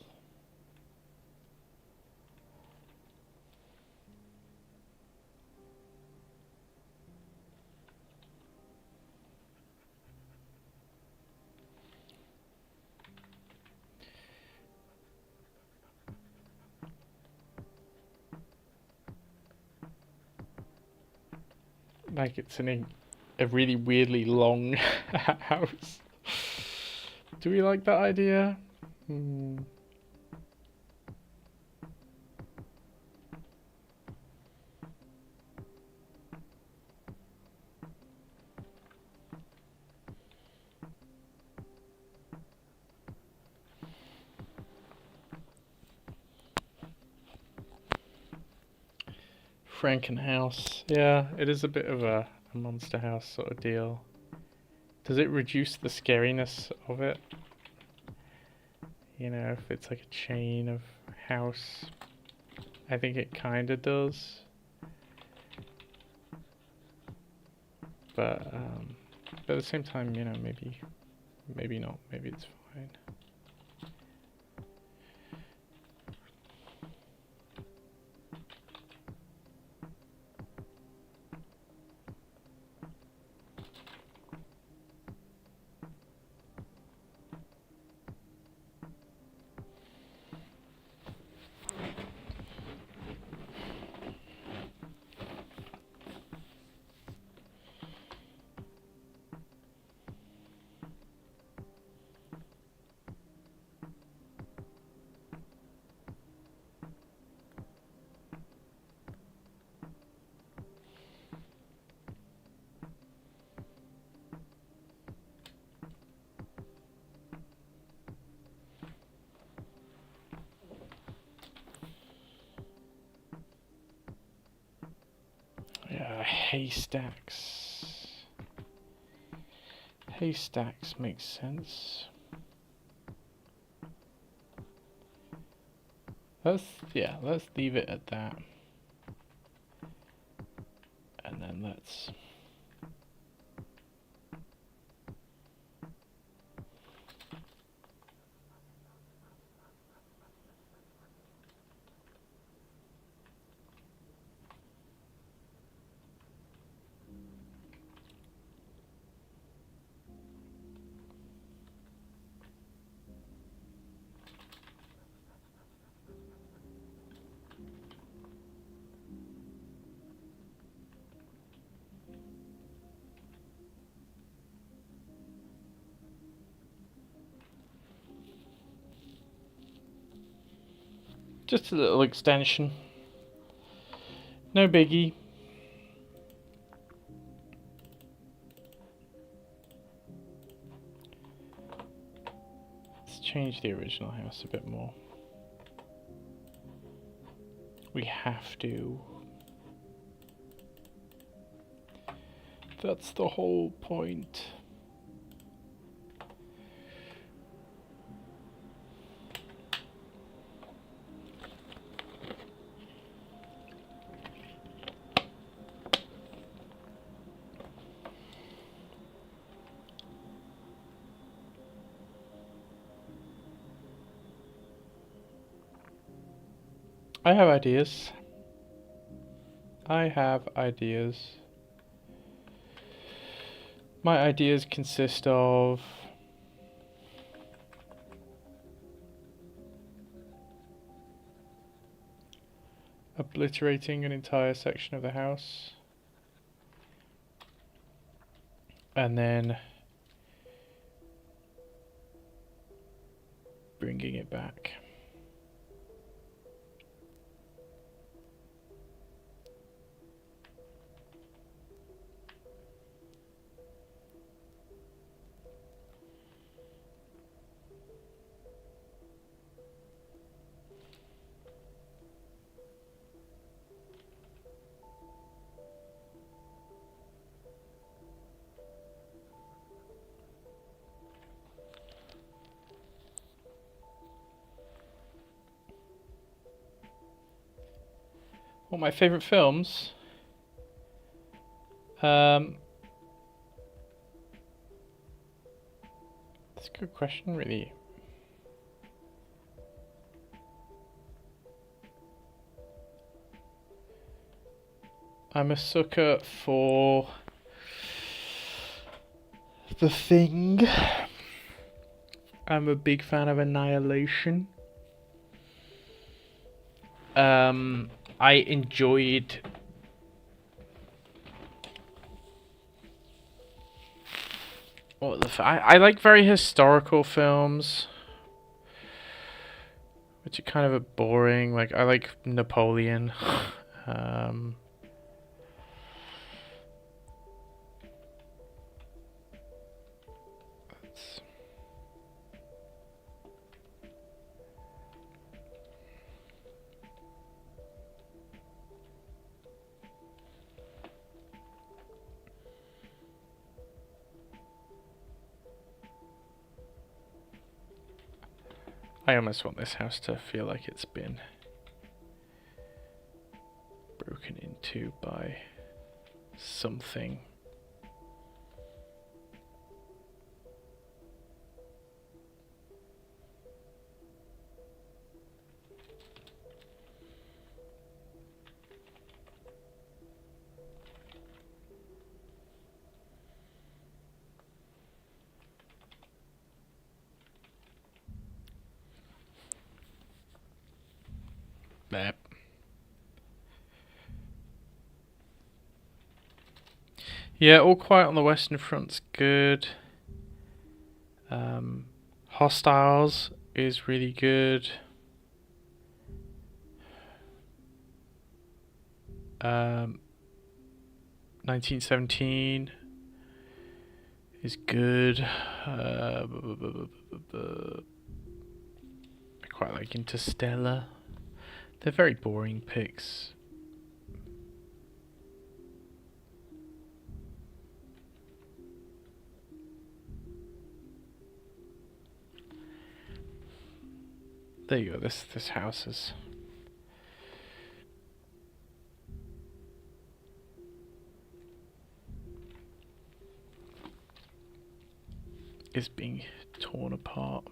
Like it's a really weirdly long house. Do we like that idea? Frankenhouse. Yeah, it is a bit of a monster house sort of deal. Does it reduce the scariness of it? You know, if it's like a chain of house. I think it kind of does. But at the same time, you know, maybe not. Maybe it's fine. haystacks. Haystacks makes sense. Let's leave it at that. And then let's just a little extension. No biggie. Let's change the original house a bit more. We have to. That's the whole point. I have ideas. My ideas consist of obliterating an entire section of the house and then bringing it back. Well, my favourite films? That's a good question, really. I'm a sucker for The Thing. I'm a big fan of Annihilation. I enjoyed I like very historical films, which are kind of a boring. Like I like Napoleon. I almost want this house to feel like it's been broken into by something. There. Yeah, All Quiet on the Western Front's good. Hostiles is really good. 1917 is good. I quite like Interstellar. They're very boring picks. There you go. This house is being torn apart.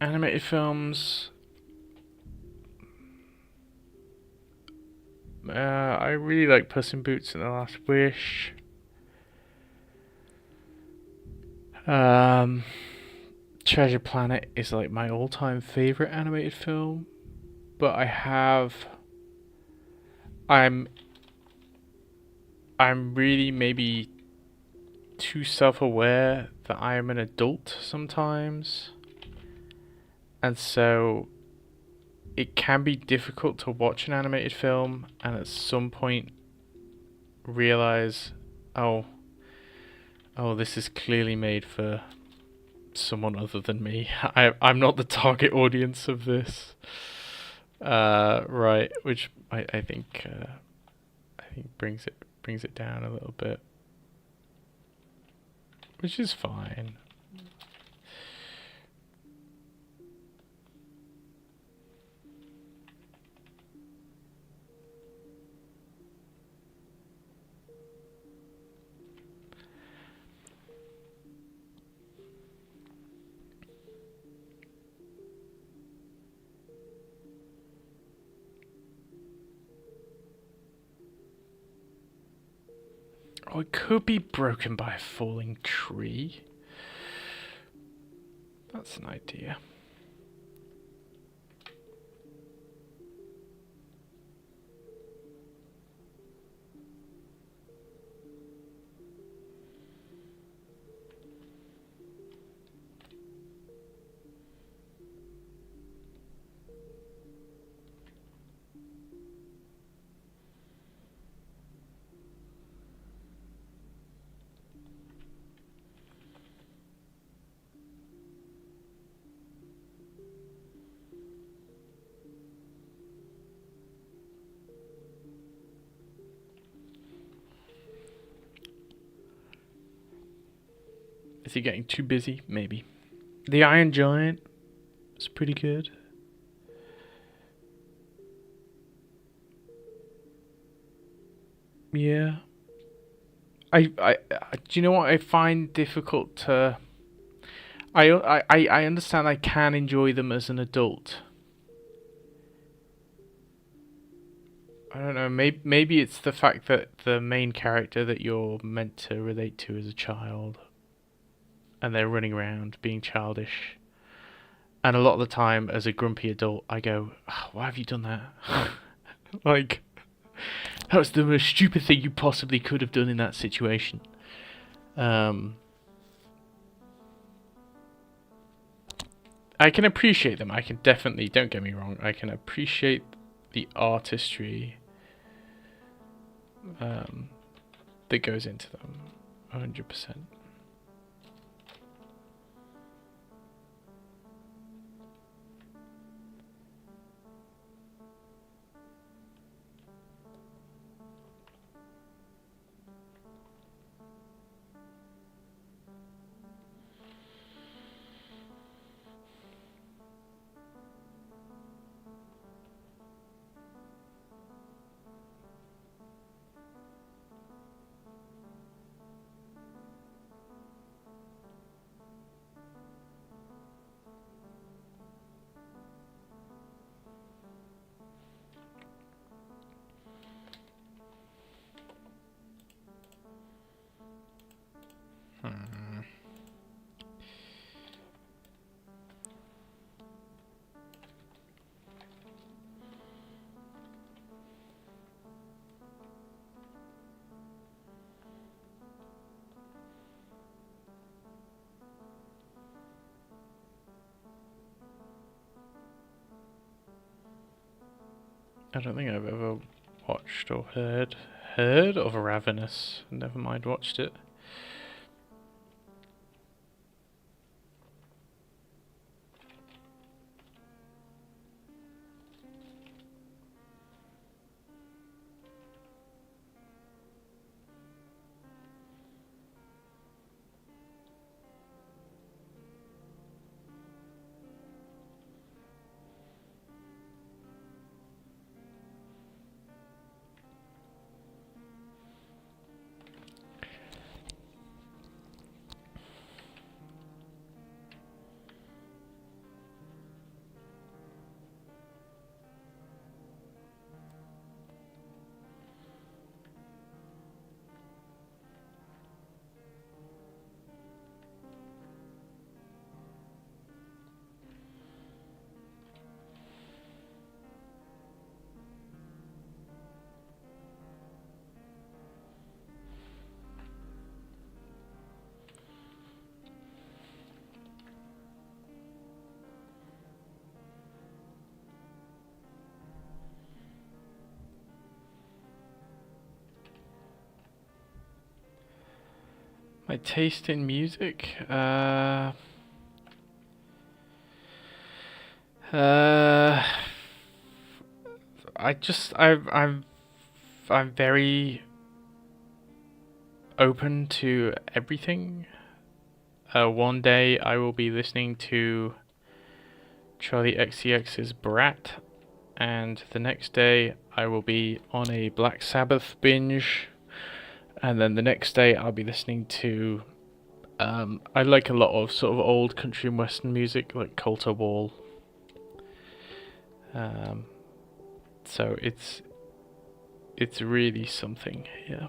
Animated films. I really like Puss in Boots and the Last Wish. Treasure Planet is like my all-time favorite animated film, but I'm really maybe too self-aware that I am an adult sometimes. And so it can be difficult to watch an animated film and at some point realize, oh, this is clearly made for someone other than me. I'm not the target audience of this. Right, which I think brings it down a little bit, which is fine. Oh, it could be broken by a falling tree. That's an idea. Is he getting too busy? Maybe. The Iron Giant is pretty good. Yeah. I do you know what I find difficult to I understand I can enjoy them as an adult. I don't know, maybe it's the fact that the main character that you're meant to relate to is a child and they're running around being childish. And a lot of the time as a grumpy adult I go, oh, why have you done that? Like, that was the most stupid thing you possibly could have done in that situation. I can appreciate them. I can definitely, don't get me wrong, I can appreciate the artistry that goes into them 100%. I don't think I've ever watched or heard of Ravenous. Never mind watched it. My taste in music? I'm very open to everything. One day I will be listening to Charlie XCX's Brat, and the next day I will be on a Black Sabbath binge, and then the next day I'll be listening to I like a lot of sort of old country and western music like Colter Wall. So it's really something, yeah,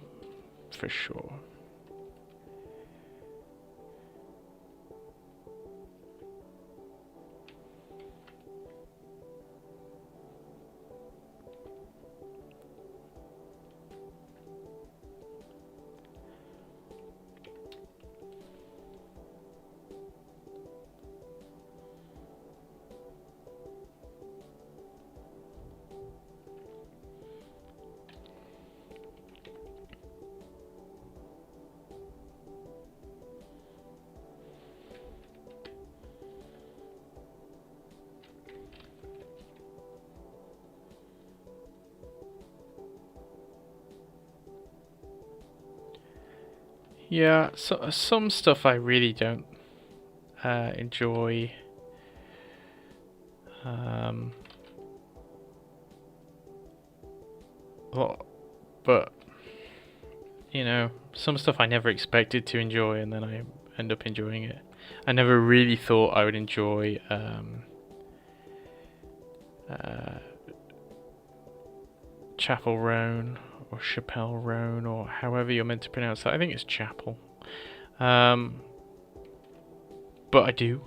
for sure. Yeah, so some stuff I really don't enjoy. Well, but you know, some stuff I never expected to enjoy, and then I end up enjoying it. I never really thought I would enjoy Chapel Roan or Chappelle Roan or however you're meant to pronounce that. I think it's Chapel. But I do,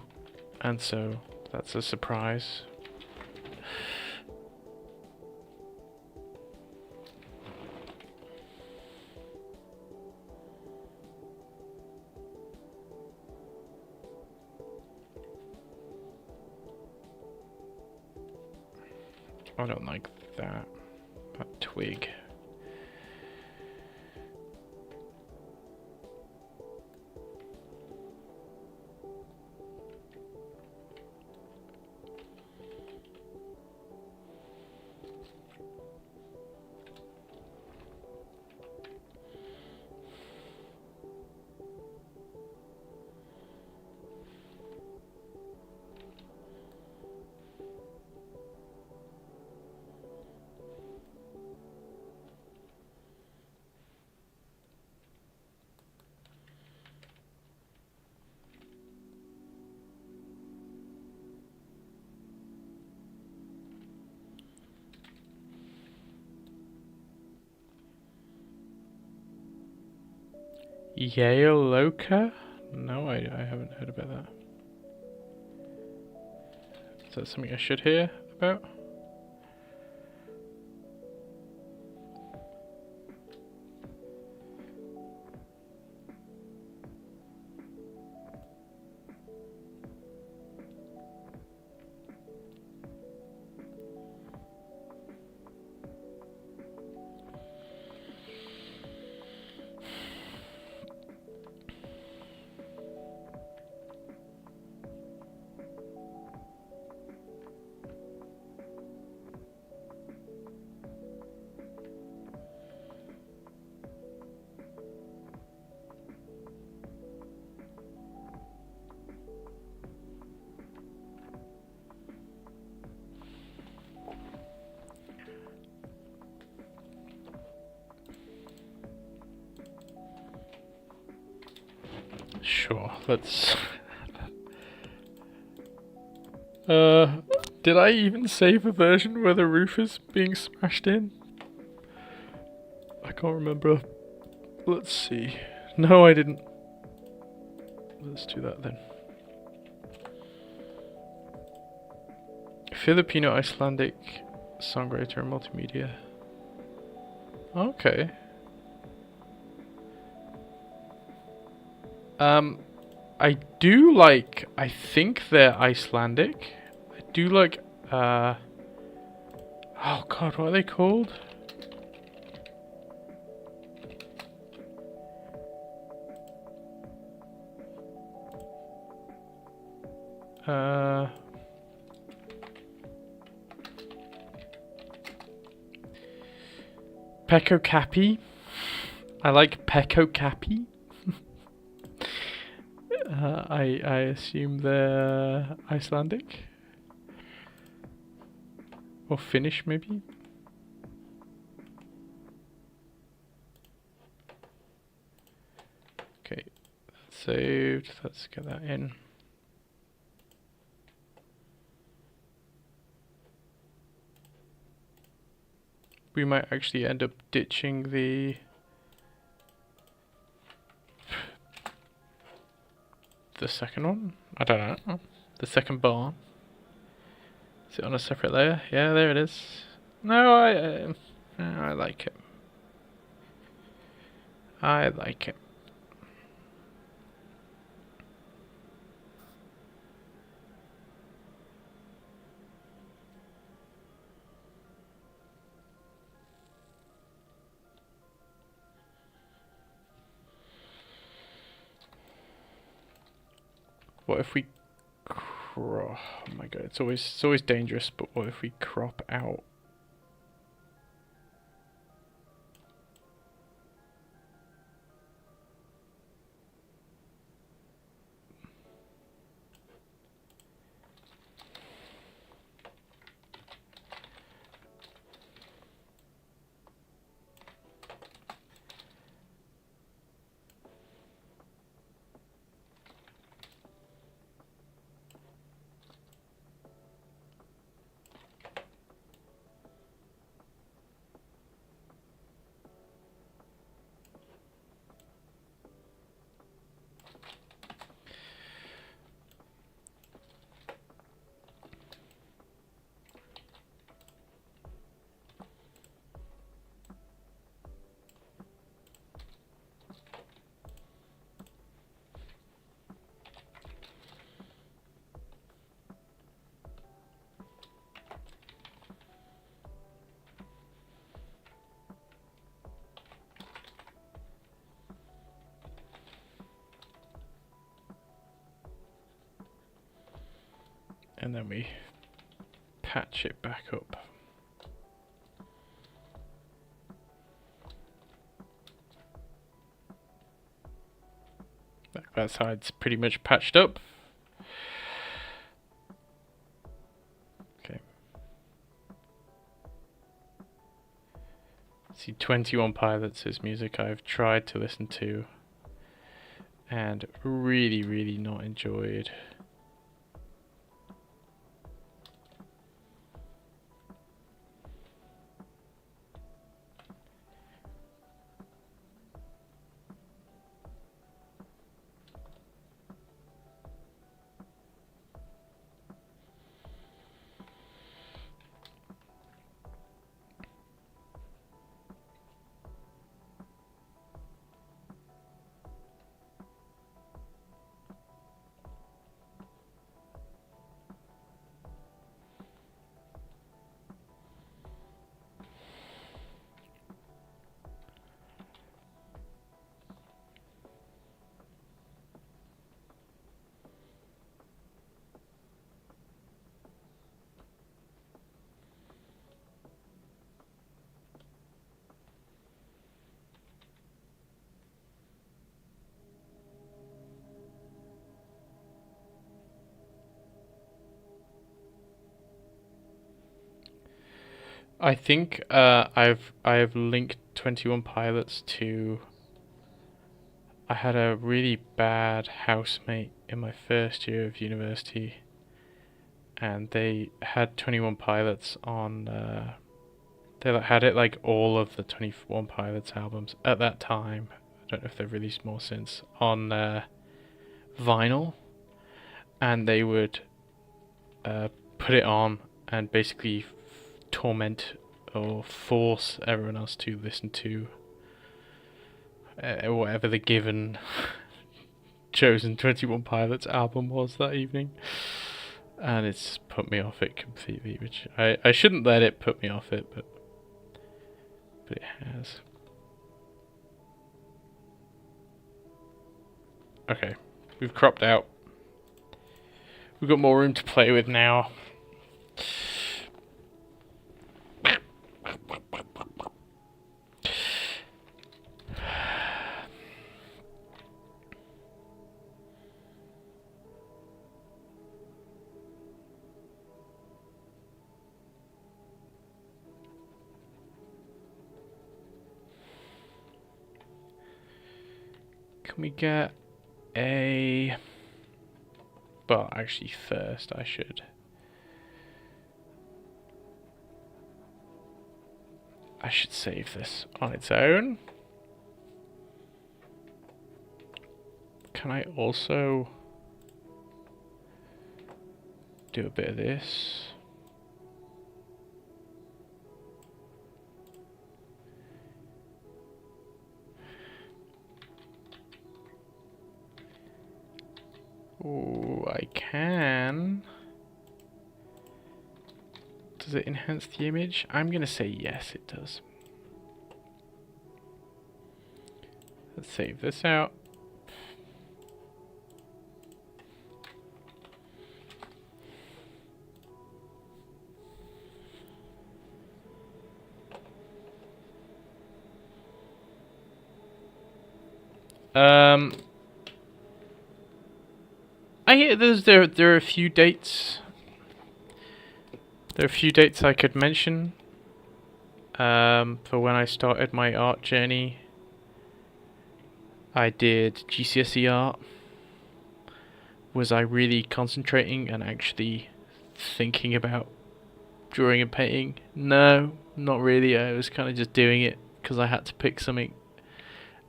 and so that's a surprise. I don't like that twig. Yale Loca? No, I haven't heard about that. Is that something I should hear about? Sure, let's... did I even save a version where the roof is being smashed in? I can't remember. Let's see. No, I didn't. Let's do that then. Filipino Icelandic songwriter and multimedia. Okay. I do like, I think they're Icelandic. I do like, oh god, what are they called? Pekko Kapi. I like Pekko Kapi. I assume they're Icelandic or Finnish, maybe. Okay, that's saved. Let's get that in. We might actually end up ditching the second one. I don't know. The second barn. Is it on a separate layer? Yeah, there it is. No, I like it. I like it. What if we crop? Oh my god, it's always dangerous. But what if we crop out? And then we patch it back up. That side's pretty much patched up. Okay. See, 21 Pilots is music I've tried to listen to and really not enjoyed. I think I've linked 21 Pilots to I had a really bad housemate in my first year of university, and they had 21 Pilots on. They had it like all of the 21 Pilots albums at that time. I don't know if they've released more since on vinyl, and they would put it on and basically torment or force everyone else to listen to whatever the given chosen 21 Pilots album was that evening. And it's put me off it completely, which I shouldn't let it put me off it, but it has. Okay, we've cropped out. We've got more room to play with now. Can we get a... Well, actually first I should... save this on its own. Can I also do a bit of this? Oh, I can. Does it enhance the image? I'm gonna say yes, it does. Let's save this out. I hear there are a few dates. There are a few dates I could mention. For when I started my art journey. I did GCSE art. Was I really concentrating and actually thinking about drawing and painting? No, not really. I was kind of just doing it because I had to pick something.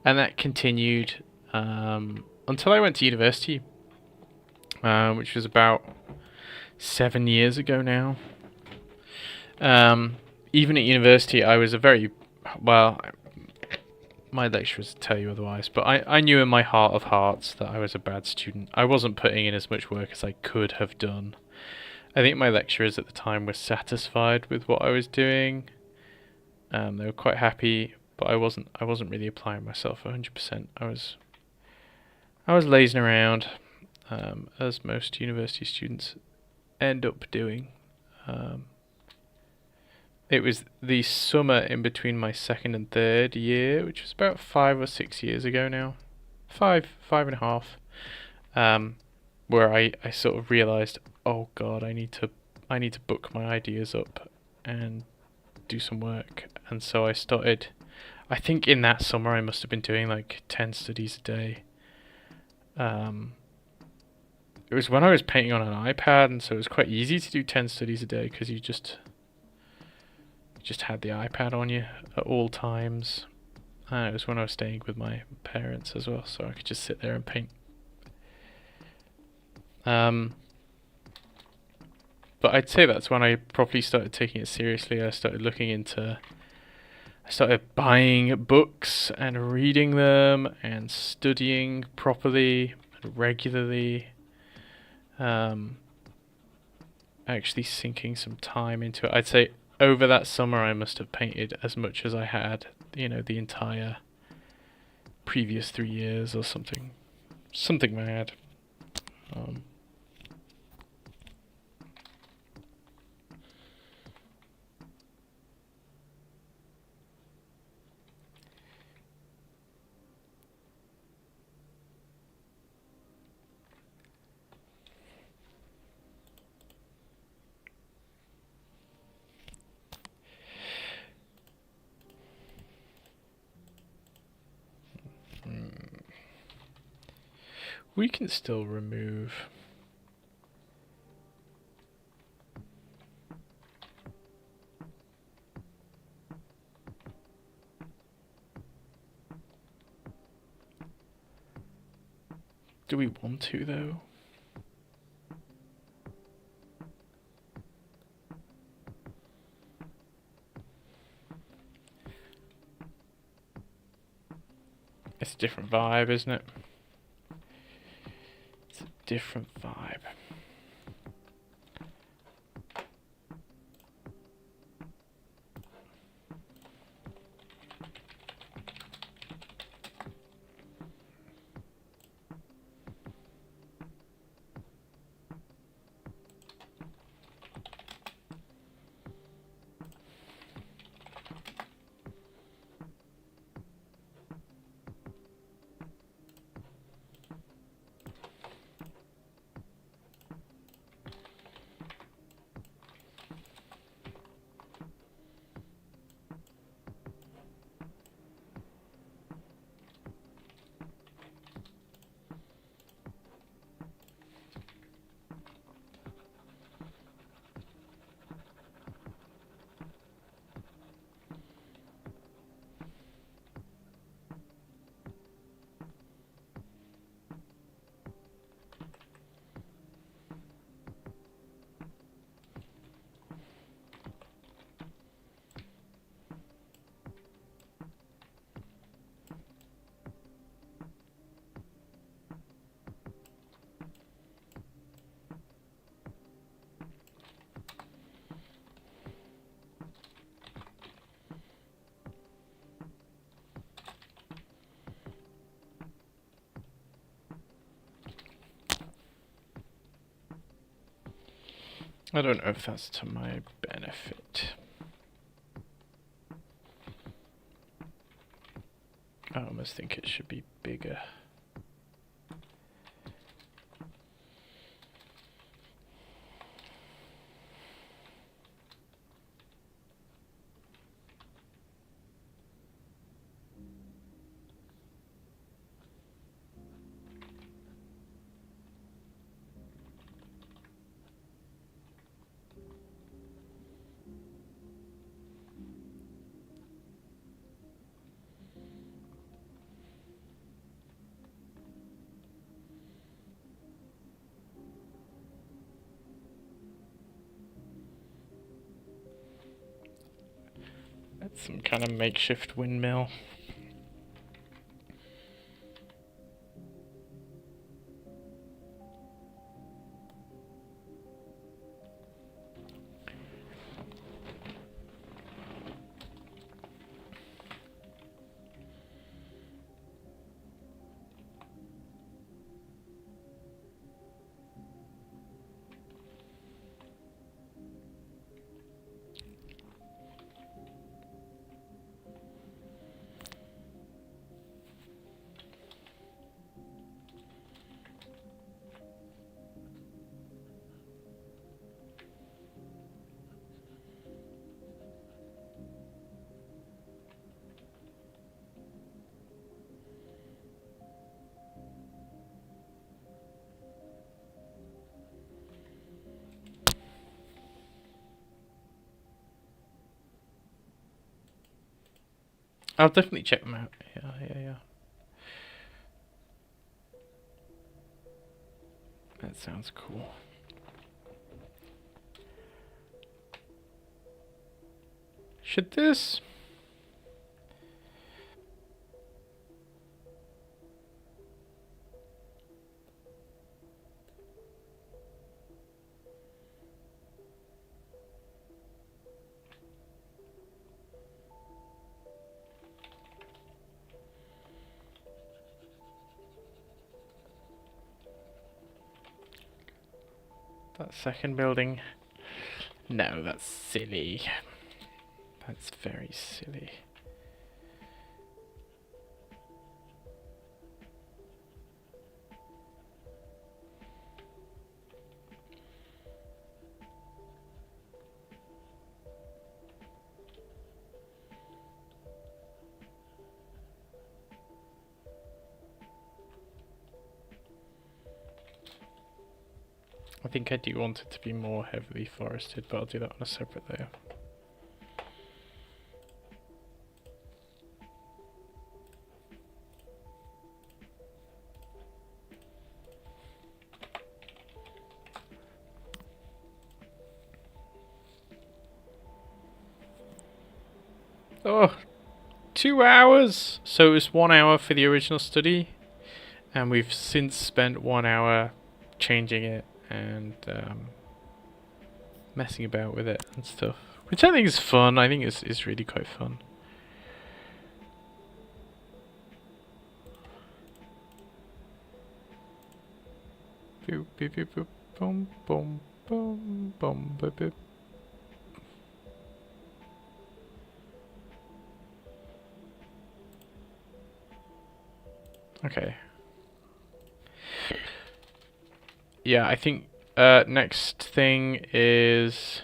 And that continued until I went to university, which was about 7 years ago now. Even at university, I was a very, well, my lecturers tell you otherwise, but I knew in my heart of hearts that I was a bad student. I wasn't putting in as much work as I could have done. I think my lecturers at the time were satisfied with what I was doing. They were quite happy, but I wasn't really applying myself 100%. I was lazing around, as most university students end up doing. It was the summer in between my second and third year, which was about 5 or 6 years ago now. Five and a half. Where I sort of realised, oh god, I need to book my ideas up and do some work. And so I started, I think in that summer I must have been doing like 10 studies a day. It was when I was painting on an iPad, and so it was quite easy to do 10 studies a day because you just had the iPad on you at all times. It was when I was staying with my parents as well, so I could just sit there and paint. But I'd say that's when I properly started taking it seriously. I started buying books and reading them and studying properly and regularly. Actually sinking some time into it. I'd say over that summer I must have painted as much as I had, the entire previous 3 years or something. Something mad. We can still remove. Do we want to though? It's a different vibe, isn't it? It's a different vibe. I don't know if that's to my benefit. I almost think it should be bigger. That's some kind of makeshift windmill. I'll definitely check them out. Yeah. That sounds cool. Should this... That second building? No, that's silly. That's very silly. think I do want it to be more heavily forested, but I'll do that on a separate layer. Oh, 2 hours! So it was 1 hour for the original study, and we've since spent 1 hour changing it and messing about with it and stuff, which I think is fun. I think it's really quite fun. Boop, boop, boop, boop, boom, boom, boom, boom, boop, boop. Okay. Yeah, I think next thing is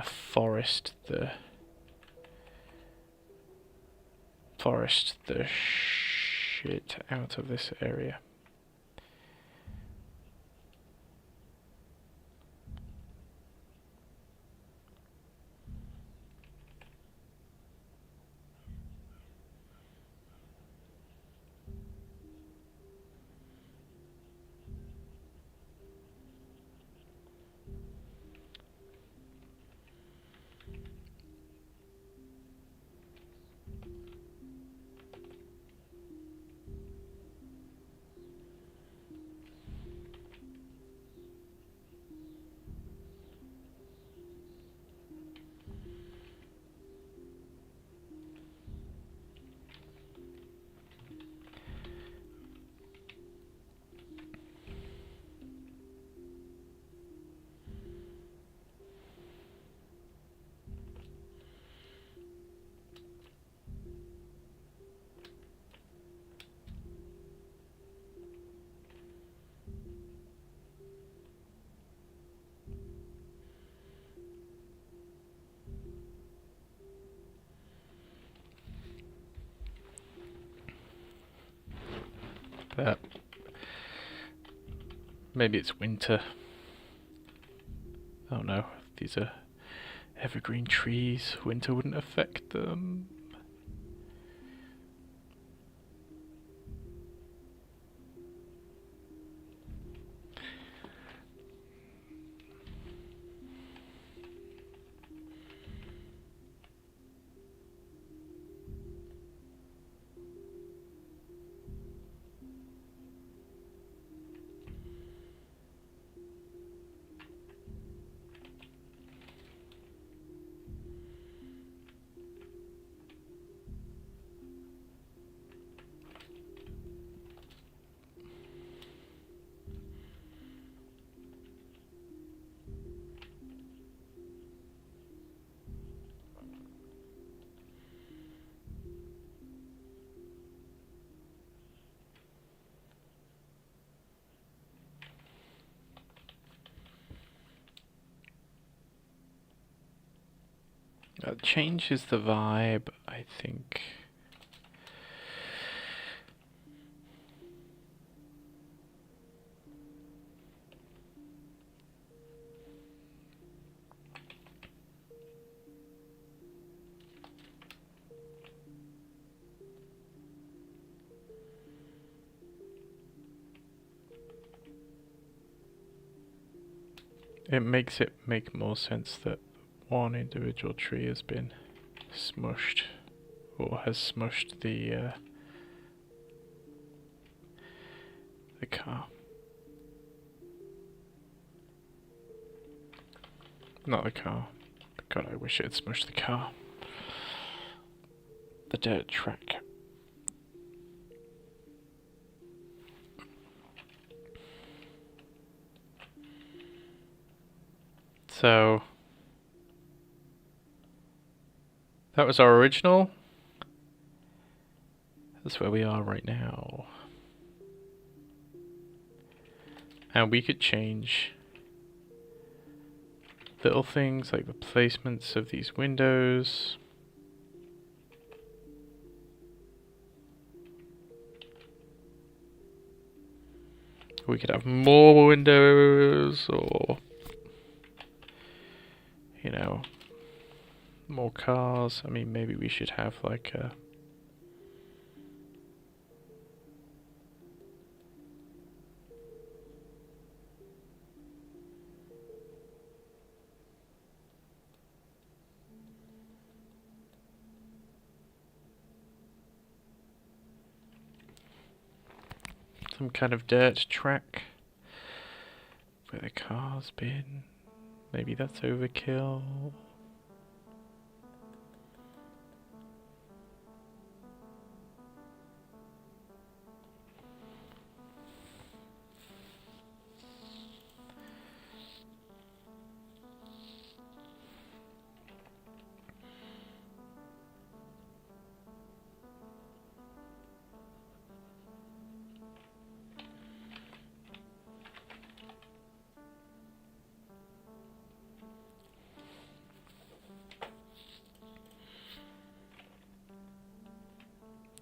forest the shit out of this area. But maybe it's winter. I don't know. These are evergreen trees. Winter wouldn't affect them. That changes the vibe, I think. It makes it make more sense that one individual tree has been smushed, or has smushed the car. Not the car. God, I wish it had smushed the car. The dirt track. So that was our original. That's where we are right now. And we could change little things like the placements of these windows. We could have more windows, or, you know, more cars. I mean, maybe we should have like a... some kind of dirt track where the car's been. Maybe that's overkill.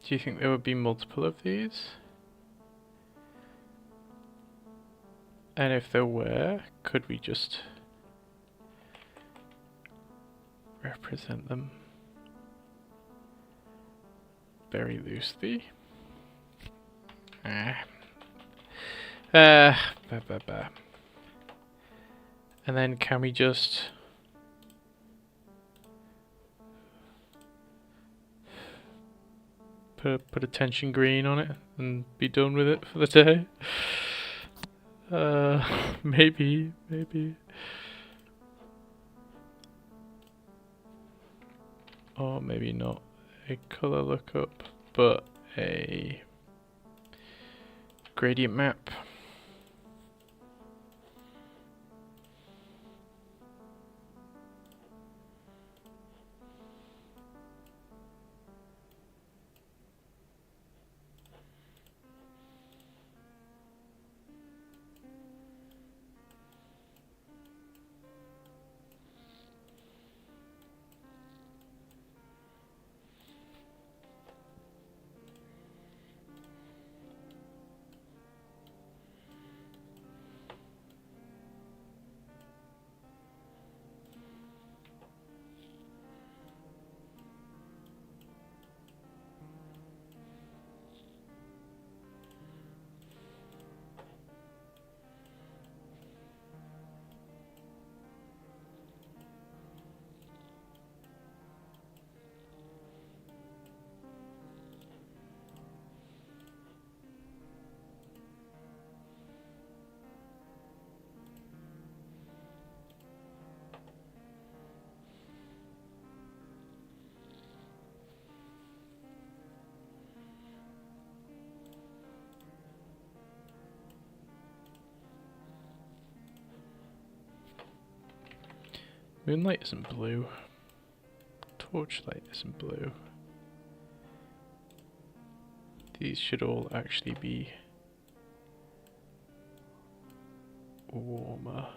Do you think there would be multiple of these? And if there were, could we just represent them very loosely? Bah, bah, bah. And then can we just put a tension green on it and be done with it for the day? Maybe. Or maybe not a color lookup, but a gradient map. Moonlight isn't blue. Torchlight isn't blue. These should all actually be warmer.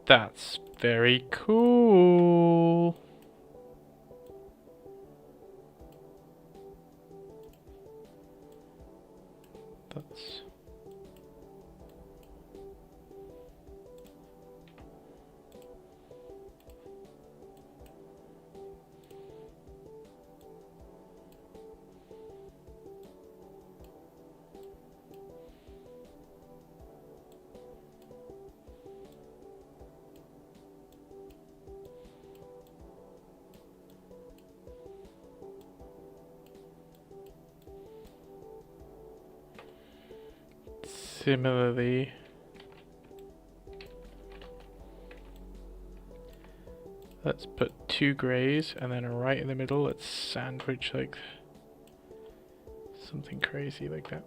That's very cool. That's... Similarly, Let's put 2 greys, and then right in the middle, let's sandwich like something crazy like that.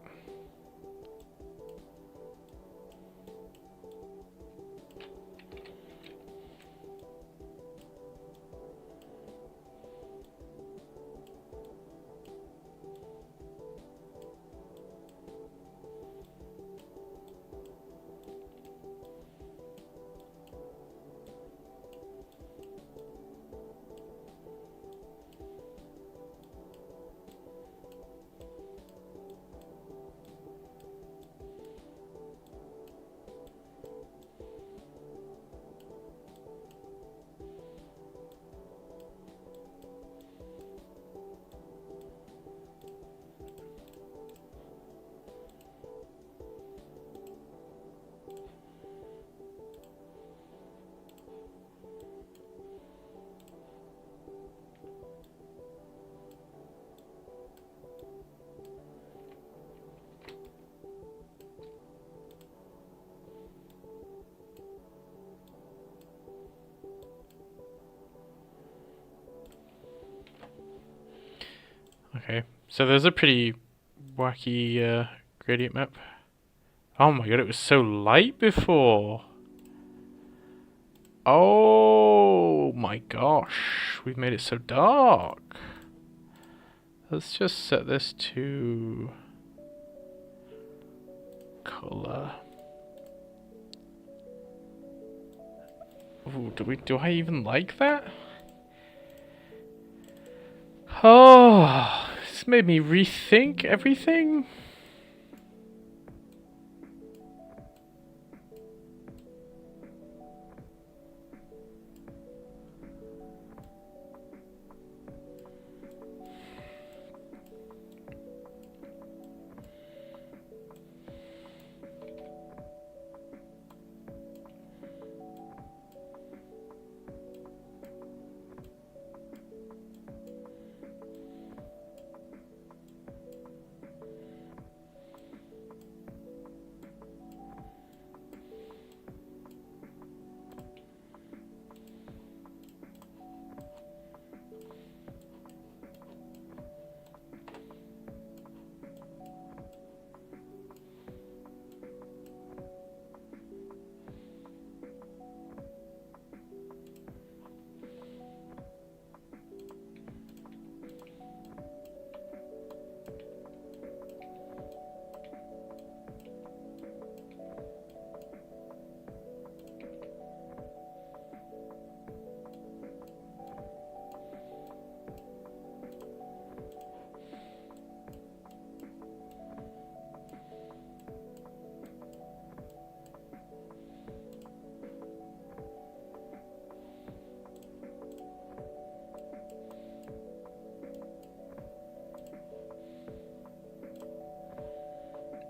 Okay, so there's a pretty wacky gradient map. Oh my god, it was so light before. Oh my gosh, we've made it so dark. Let's just set this to color. Ooh, do I even like that? Oh, this made me rethink everything.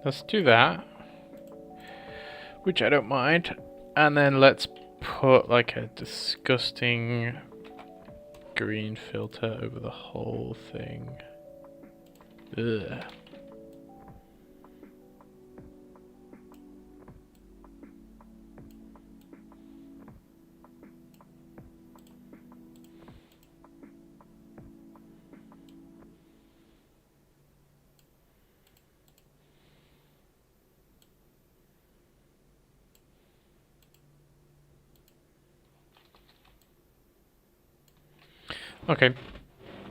Let's do that, which I don't mind, and then let's put like a disgusting green filter over the whole thing. Ugh. Okay,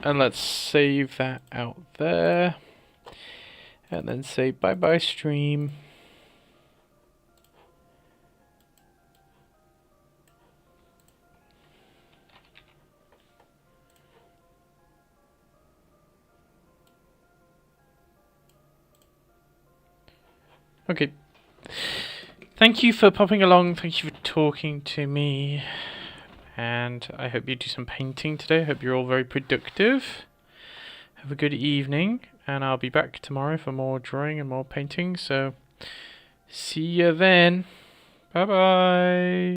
and let's save that out there, and then say bye bye stream. Okay, thank you for popping along, thank you for talking to me. And I hope you do some painting today. I hope you're all very productive. Have a good evening, and I'll be back tomorrow for more drawing and more painting. So, see you then. Bye bye.